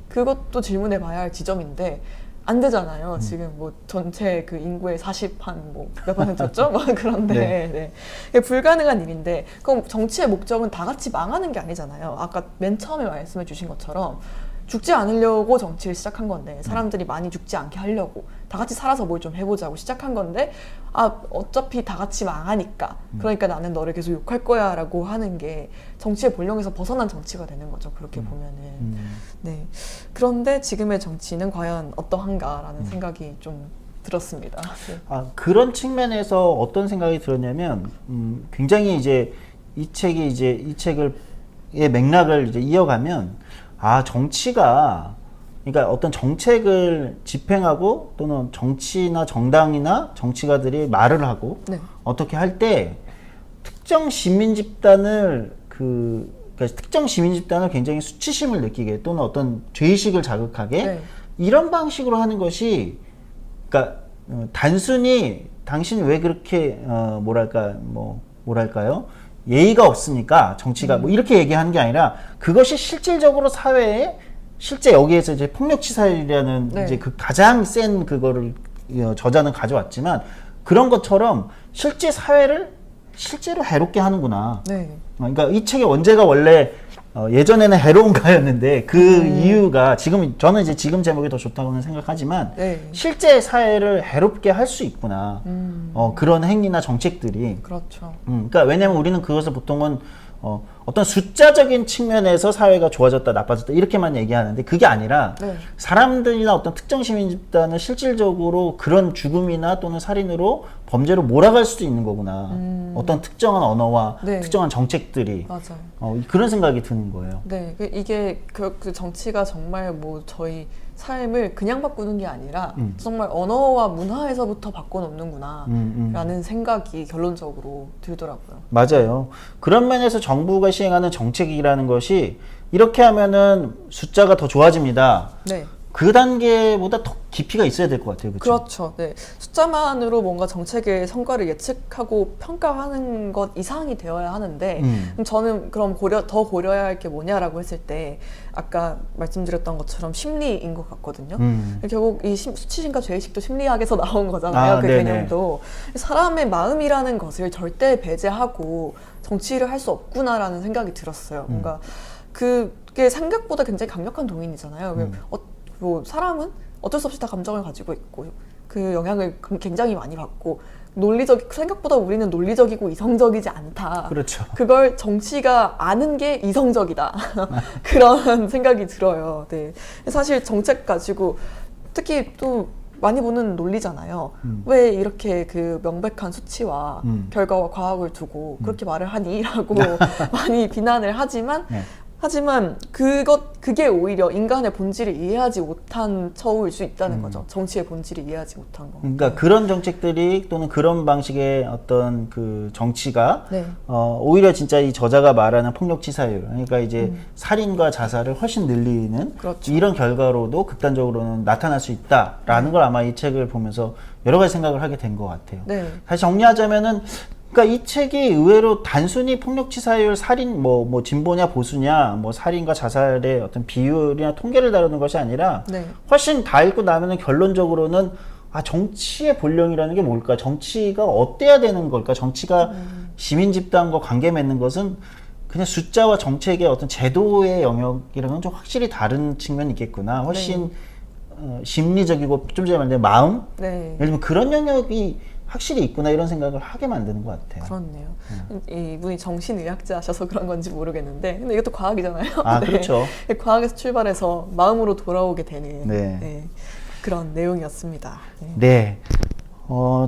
그것도 질문해 봐야 할 지점인데 안 되잖아요. 지금 뭐 전체 인구의 40몇 %였죠? 뭐 그런데 네. 불가능한 일인데 그럼 정치의 목적은 다 같이 망하는 게 아니잖아요. 아까 맨 처음에 말씀해 주신 것처럼 죽지 않으려고 정치를 시작한 건데 사람들이 많이 죽지 않게 하려고 다 같이 살아서 뭘 좀 해보자고 시작한 건데 어차피 다 같이 망하니까 그러니까 나는 너를 계속 욕할 거야 라고 하는 게 정치의 본령에서 벗어난 정치가 되는 거죠. 그렇게 보면은 네. 그런데 지금의 정치는 과연 어떠한가라는 생각이 좀 들었습니다. 네. 그런 측면에서 어떤 생각이 들었냐면 굉장히 이제 이 책의 맥락을 이제 이어가면 정치가 그러니까 어떤 정책을 집행하고 또는 정치나 정당이나 정치가들이 말을 하고 네. 어떻게 할 때 특정 시민 집단을 그러니까 특정 시민 집단을 굉장히 수치심을 느끼게 또는 어떤 죄의식을 자극하게 네. 이런 방식으로 하는 것이 그러니까 단순히 당신이 왜 그렇게 뭐랄까요? 예의가 없으니까 정치가 뭐 이렇게 얘기하는 게 아니라 그것이 실질적으로 사회에 실제 여기에서 이제 폭력치사율이라는 네. 이제 그 가장 센 그거를 저자는 가져왔지만 그런 것처럼 실제 사회를 실제로 해롭게 하는구나. 네. 그러니까 이 책의 원제가 원래 예전에는 해로운가였는데 그 이유가 저는 이제 지금 제목이 더 좋다고는 생각하지만 네. 실제 사회를 해롭게 할 수 있구나. 그런 행위나 정책들이. 그렇죠. 그러니까 왜냐면 우리는 그것을 보통은 어떤 숫자적인 측면에서 사회가 좋아졌다, 나빠졌다 이렇게만 얘기하는데 그게 아니라 네. 사람들이나 어떤 특정 시민 집단은 실질적으로 그런 죽음이나 또는 살인으로 범죄로 몰아갈 수도 있는 거구나. 어떤 특정한 언어와 네. 특정한 정책들이 맞아요. 그런 생각이 드는 거예요. 네, 이게 그 정치가 정말 뭐 저희 삶을 그냥 바꾸는 게 아니라 정말 언어와 문화에서부터 바꿔놓는구나 라는 생각이 결론적으로 들더라고요. 맞아요. 그런 면에서 정부가 시행하는 정책이라는 것이 이렇게 하면은 숫자가 더 좋아집니다. 네. 그 단계보다 더 깊이가 있어야 될 것 같아요. 그렇죠? 그렇죠. 네. 숫자만으로 뭔가 정책의 성과를 예측하고 평가하는 것 이상이 되어야 하는데 그럼 저는 그럼 더 고려해야 할 게 뭐냐라고 했을 때 아까 말씀드렸던 것처럼 심리인 것 같거든요. 결국 이 수치심과 죄의식도 심리학에서 나온 거잖아요. 그 네네. 개념도. 사람의 마음이라는 것을 절대 배제하고 정치를 할 수 없구나라는 생각이 들었어요. 뭔가 그게 생각보다 굉장히 강력한 동인이잖아요. 뭐 사람은 어쩔 수 없이 다 감정을 가지고 있고 그 영향을 굉장히 많이 받고 생각보다 우리는 논리적이고 이성적이지 않다. 그렇죠. 그걸 정치가 아는 게 이성적이다. 그런 생각이 들어요. 네. 사실 정책 가지고 특히 또 많이 보는 논리잖아요. 왜 이렇게 그 명백한 수치와 결과와 과학을 두고 그렇게 말을 하니? 라고 많이 비난을 하지만 네. 그게 오히려 인간의 본질을 이해하지 못한 처우일 수 있다는 거죠. 정치의 본질을 이해하지 못한 거. 그러니까 네. 그런 정책들이 또는 그런 방식의 어떤 그 정치가 네. 오히려 진짜 이 저자가 말하는 폭력치사율, 그러니까 이제 살인과 자살을 훨씬 늘리는 그렇죠. 이런 결과로도 극단적으로는 나타날 수 있다라는 걸 아마 이 책을 보면서 여러 가지 생각을 하게 된 것 같아요. 네. 다시 정리하자면은 그러니까 이 책이 의외로 단순히 폭력치사율, 살인, 뭐 진보냐 보수냐, 뭐 살인과 자살의 어떤 비율이나 통계를 다루는 것이 아니라 네. 훨씬 다 읽고 나면은 결론적으로는 정치의 본령이라는 게 뭘까? 정치가 어때야 되는 걸까? 정치가 시민 집단과 관계 맺는 것은 그냥 숫자와 정책의 어떤 제도의 영역이랑은 좀 확실히 다른 측면이 있겠구나. 훨씬 심리적이고 좀 전에 말한 마음? 네. 예를 들면 그런 영역이 확실히 있구나 이런 생각을 하게 만드는 것 같아요. 그렇네요. 이분이 정신의학자셔서 그런 건지 모르겠는데 근데 이것도 과학이잖아요. 네. 그렇죠. 과학에서 출발해서 마음으로 돌아오게 되는 네. 그런 내용이었습니다. 네. 네.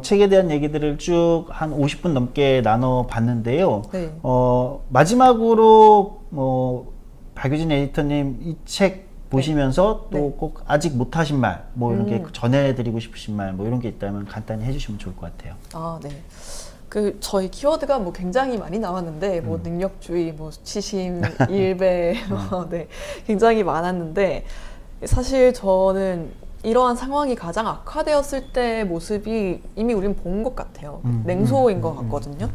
책에 대한 얘기들을 쭉 한 50분 넘게 나눠봤는데요. 네. 마지막으로 박유진 에디터님 이 책 보시면서 네. 또 꼭 아직 못하신 말, 뭐 이런 게 전해드리고 싶으신 말, 뭐 이런 게 있다면 간단히 해주시면 좋을 것 같아요. 네. 저희 키워드가 뭐 굉장히 많이 나왔는데, 뭐 능력주의, 뭐 수치심, 일배, 네. 굉장히 많았는데, 사실 저는 이러한 상황이 가장 악화되었을 때의 모습이 이미 우린 본 것 같아요. 냉소인 것 같거든요.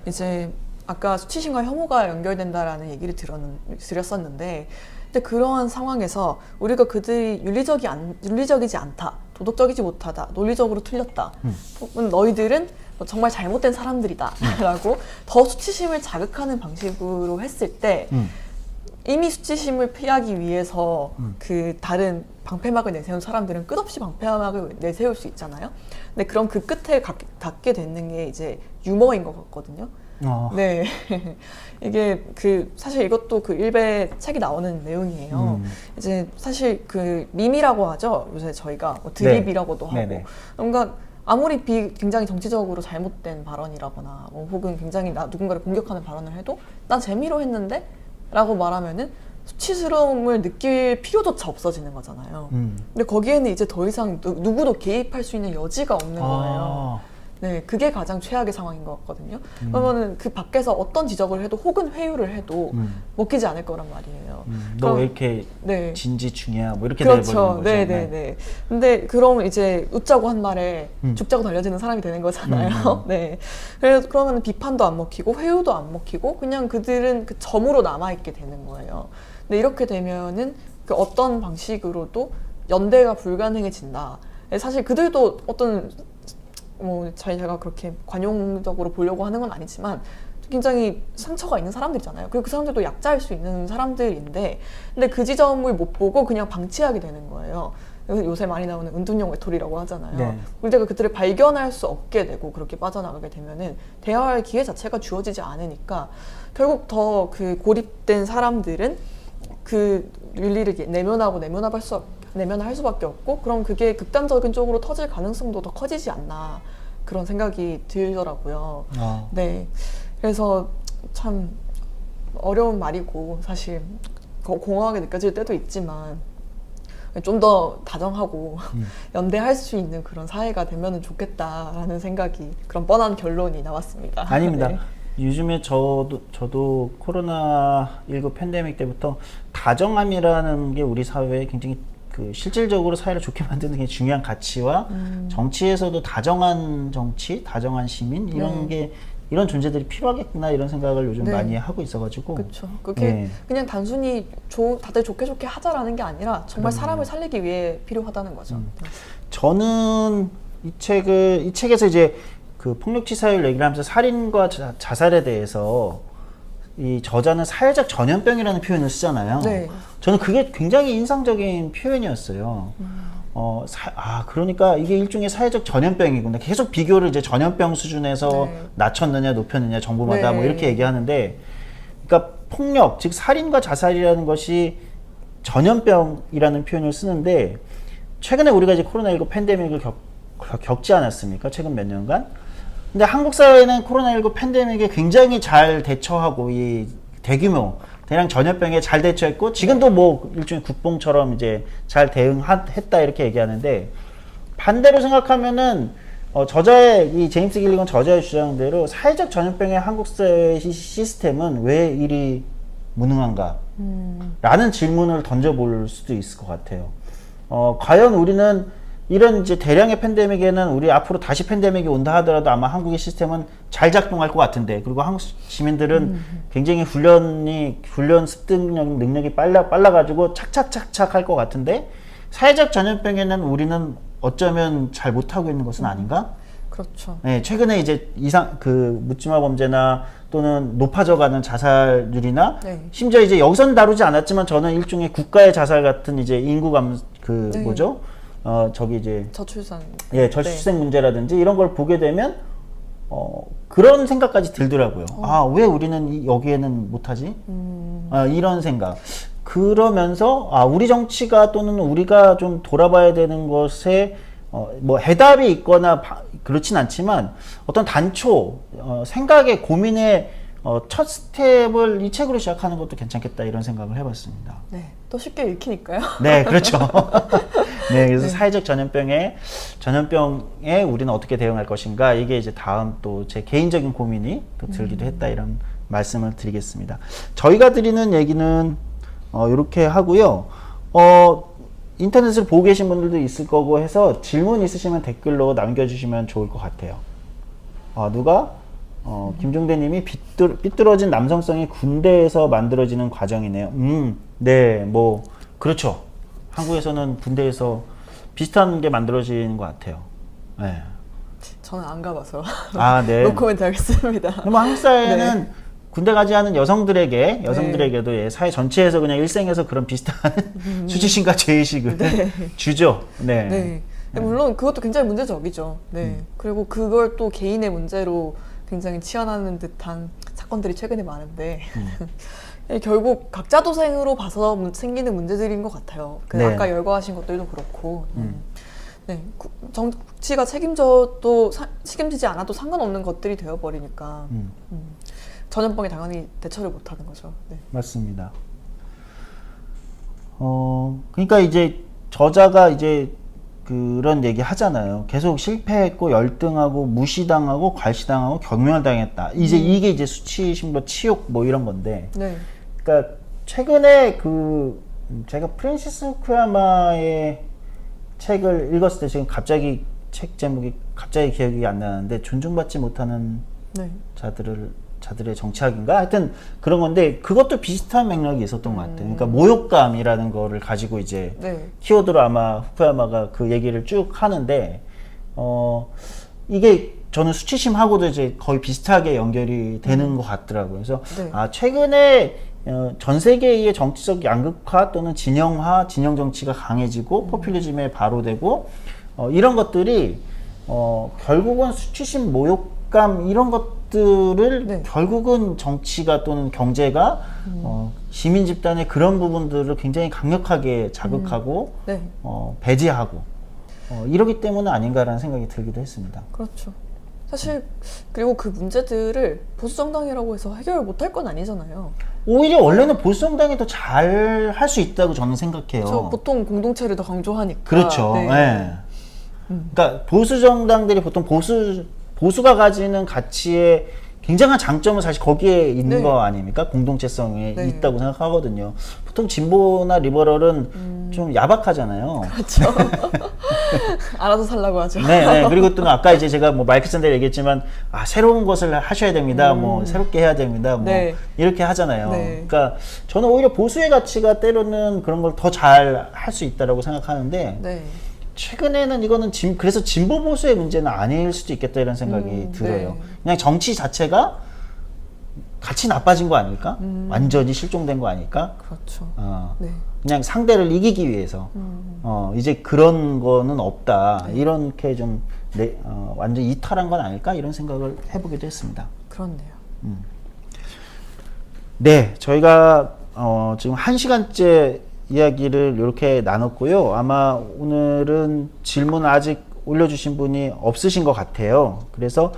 이제 아까 수치심과 혐오가 연결된다라는 얘기를 드렸었는데, 근데 그러한 상황에서 우리가 그들이 윤리적이지 않다, 도덕적이지 못하다, 논리적으로 틀렸다, 혹은 너희들은 정말 잘못된 사람들이다 라고 더 수치심을 자극하는 방식으로 했을 때 이미 수치심을 피하기 위해서 그 다른 방패막을 내세운 사람들은 끝없이 방패막을 내세울 수 있잖아요. 근데 그럼 그 끝에 닿게 되는 게 이제 유머인 것 같거든요. 네. 이게 사실 이것도 그 일베 책이 나오는 내용이에요. 이제 사실 그 밈이라고 하죠. 요새 저희가 드립이라고도 하고. 네네. 뭔가 아무리 굉장히 정치적으로 잘못된 발언이라거나 혹은 굉장히 누군가를 공격하는 발언을 해도 난 재미로 했는데 라고 말하면은 수치스러움을 느낄 필요조차 없어지는 거잖아요. 근데 거기에는 이제 더 이상 누구도 개입할 수 있는 여지가 없는 거예요. 네, 그게 가장 최악의 상황인 것 같거든요. 그러면은 그 밖에서 어떤 지적을 해도 혹은 회유를 해도 먹히지 않을 거란 말이에요. 너 왜 이렇게 진지충이야? 뭐 이렇게 그렇죠. 돼버리는 거죠. 네네네. 근데 그럼 이제 웃자고 한 말에 죽자고 달려지는 사람이 되는 거잖아요. 네. 그러면 비판도 안 먹히고 회유도 안 먹히고 그냥 그들은 그 점으로 남아있게 되는 거예요. 근데 이렇게 되면은 그 어떤 방식으로도 연대가 불가능해진다. 사실 그들도 어떤 제가 그렇게 관용적으로 보려고 하는 건 아니지만 굉장히 상처가 있는 사람들이잖아요. 그리고 그 사람들도 약자일 수 있는 사람들인데 근데 그 지점을 못 보고 그냥 방치하게 되는 거예요. 요새 많이 나오는 은둔형 외톨이라고 하잖아요. 네. 우리가 그들을 발견할 수 없게 되고 그렇게 빠져나가게 되면은 대화할 기회 자체가 주어지지 않으니까 결국 더 그 고립된 사람들은 그 윤리를 내면할 수밖에 없고, 그럼 그게 극단적인 쪽으로 터질 가능성도 더 커지지 않나, 그런 생각이 들더라고요. 네, 그래서 참 어려운 말이고 사실 공허하게 느껴질 때도 있지만 좀 더 다정하고 연대할 수 있는 그런 사회가 되면 좋겠다라는 생각이, 그런 뻔한 결론이 나왔습니다. 아닙니다. 네. 요즘에 저도 코로나19 팬데믹 때부터 다정함이라는 게 우리 사회에 굉장히 그 실질적으로 사회를 좋게 만드는 게 중요한 가치와 정치에서도 다정한 정치, 다정한 시민 이런 게 이런 존재들이 필요하겠구나 이런 생각을 요즘 네. 많이 하고 있어가지고 그렇죠. 그게 네. 그냥 단순히 다들 좋게 하자라는 게 아니라 정말 사람을 살리기 위해 필요하다는 거죠. 저는 이 책에서 이제 그 폭력치사율 얘기를 하면서 살인과 자살에 대해서 이 저자는 사회적 전염병이라는 표현을 쓰잖아요. 네. 저는 그게 굉장히 인상적인 표현이었어요. 그러니까 이게 일종의 사회적 전염병이구나. 계속 비교를 이제 전염병 수준에서 네. 낮췄느냐, 높였느냐, 정부마다 네. 뭐 이렇게 얘기하는데, 그러니까 폭력, 즉 살인과 자살이라는 것이 전염병이라는 표현을 쓰는데, 최근에 우리가 이제 코로나19 팬데믹을 겪지 않았습니까? 최근 몇 년간. 근데 한국 사회는 코로나19 팬데믹에 굉장히 잘 대처하고 이 대규모 대량 전염병에 잘 대처했고 지금도 뭐 일종의 국뽕처럼 이제 잘 대응했다 이렇게 얘기하는데, 반대로 생각하면은 저자의 이 제임스 길리건 저자의 주장대로 사회적 전염병의 한국 사회 시스템은 왜 이리 무능한가? 라는 질문을 던져볼 수도 있을 것 같아요. 과연 우리는 이런 이제 대량의 팬데믹에는 우리 앞으로 다시 팬데믹이 온다 하더라도 아마 한국의 시스템은 잘 작동할 것 같은데, 그리고 한국 시민들은 굉장히 훈련 습득 능력이 빨라가지고 착착착착 할 것 같은데, 사회적 전염병에는 우리는 어쩌면 잘 못하고 있는 것은 아닌가? 그렇죠. 네, 최근에 이제 묻지마 범죄나 또는 높아져가는 자살률이나 네. 심지어 이제 여기서는 다루지 않았지만 저는 일종의 국가의 자살 같은 이제 네. 뭐죠? 이제 저출산. 저출생 문제라든지 이런 걸 보게 되면 그런 생각까지 들더라고요. 왜 우리는 여기에는 못하지? 이런 생각. 그러면서 우리 정치가 또는 우리가 좀 돌아봐야 되는 것에 뭐 해답이 있거나 그렇진 않지만 어떤 단초, 생각의 고민의 첫 스텝을 이 책으로 시작하는 것도 괜찮겠다 이런 생각을 해봤습니다. 네, 또 쉽게 읽히니까요. 네, 그렇죠. 네, 그래서 사회적 전염병에 우리는 어떻게 대응할 것인가, 이게 이제 다음 또 제 개인적인 고민이 또 들기도 했다 이런 말씀을 드리겠습니다. 저희가 드리는 얘기는 이렇게 하고요. 인터넷을 보고 계신 분들도 있을 거고 해서 질문 있으시면 댓글로 남겨주시면 좋을 것 같아요. 누가 김종대님이 삐뚤어진 남성성이 군대에서 만들어지는 과정이네요. 네, 뭐 그렇죠. 한국에서는 군대에서 비슷한 게 만들어지는 것 같아요. 네. 저는 안 가봐서 네. 노코멘트 하겠습니다. 그럼 한국 사회는 군대 가지 않은 여성들에게도 사회 전체에서 그냥 일생에서 그런 비슷한 수치심과 죄의식을 주죠. 네. 물론 그것도 굉장히 문제적이죠. 네. 그리고 그걸 또 개인의 문제로 굉장히 치환하는 듯한 사건들이 최근에 많은데 결국 각자 도생으로 봐서 생기는 문제들인 것 같아요. 아까 열거하신 것들도 그렇고. 네, 정치가 책임지지 않아도 상관없는 것들이 되어버리니까 전염병에 당연히 대처를 못하는 거죠. 네. 맞습니다. 그러니까 이제 저자가 이제 그런 얘기 하잖아요. 계속 실패했고 열등하고 무시당하고 괄시당하고 경멸당했다. 이게 이제 수치심과 치욕 뭐 이런 건데. 네. 그러니까 최근에 제가 프랜시스 쿠야마의 책을 읽었을 때 지금 갑자기 책 제목이 기억이 안 나는데, 존중받지 못하는 자들의 정치학인가? 하여튼 그런 건데, 그것도 비슷한 맥락이 있었던 것 같아요. 그러니까 모욕감이라는 거를 가지고 이제 키워드로 아마 후쿠야마가 그 얘기를 쭉 하는데, 이게 저는 수치심하고도 이제 거의 비슷하게 연결이 되는 것 같더라고요. 그래서 최근에 전 세계의 정치적 양극화 또는 진영화, 진영 정치가 강해지고 포퓰리즘에 바로되고 이런 것들이 결국은 수치심, 모욕감 이런 것들을 네. 결국은 정치가 또는 경제가 시민 집단의 그런 부분들을 굉장히 강력하게 자극하고 네. 배제하고 이러기 때문 아닌가라는 생각이 들기도 했습니다. 그렇죠. 사실 그리고 그 문제들을 보수 정당이라고 해서 해결 못할 건 아니잖아요. 오히려 원래는 보수 정당이 더 잘 할 수 있다고 저는 생각해요. 저 보통 공동체를 더 강조하니까. 그렇죠. 네. 예. 그러니까 보수 정당들이 보통 보수가 가지는 가치의 굉장한 장점은 사실 거기에 있는 네. 거 아닙니까? 공동체성에 네. 있다고 생각하거든요. 보통 진보나 리버럴은 좀 야박하잖아요. 그렇죠. 알아서 살라고 하죠. 네, 네. 그리고 또 아까 이제 제가 뭐 마이크 샌들 얘기했지만 새로운 것을 하셔야 됩니다. 뭐 새롭게 해야 됩니다. 뭐 네. 이렇게 하잖아요. 네. 그러니까 저는 오히려 보수의 가치가 때로는 그런 걸 더 잘 할 수 있다라고 생각하는데 네. 최근에는 이거는 그래서 진보 보수의 문제는 아닐 수도 있겠다 이런 생각이 들어요. 네. 그냥 정치 자체가 같이 나빠진 거 아닐까? 완전히 실종된 거 아닐까? 그렇죠. 네. 그냥 상대를 이기기 위해서 이제 그런 거는 없다. 이렇게 좀 완전 이탈한 건 아닐까? 이런 생각을 해보기도 했습니다. 그렇네요. 네, 저희가 지금 1시간째 이야기를 이렇게 나눴고요. 아마 오늘은 질문 아직 올려주신 분이 없으신 것 같아요. 그래서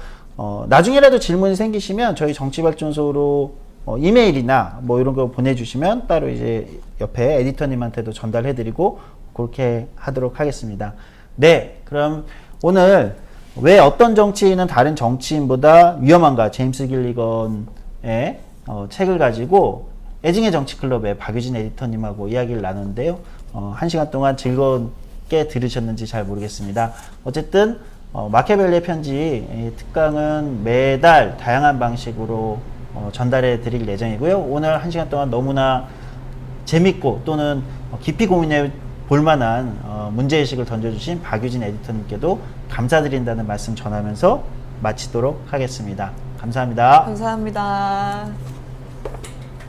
나중에라도 질문이 생기시면 저희 정치발전소로 이메일이나 뭐 이런 거 보내주시면 따로 이제 옆에 에디터님한테도 전달해드리고 그렇게 하도록 하겠습니다. 네, 그럼 오늘 왜 어떤 정치인은 다른 정치인보다 위험한가? 제임스 길리건의 책을 가지고 애증의 정치클럽의 박유진 에디터님하고 이야기를 나눴는데요. 1시간 동안 즐겁게 들으셨는지 잘 모르겠습니다. 어쨌든 마키아벨리의 편지 특강은 매달 다양한 방식으로 전달해 드릴 예정이고요. 오늘 1시간 동안 너무나 재밌고 또는 깊이 고민해 볼 만한 문제의식을 던져주신 박유진 에디터님께도 감사드린다는 말씀 전하면서 마치도록 하겠습니다. 감사합니다. 감사합니다.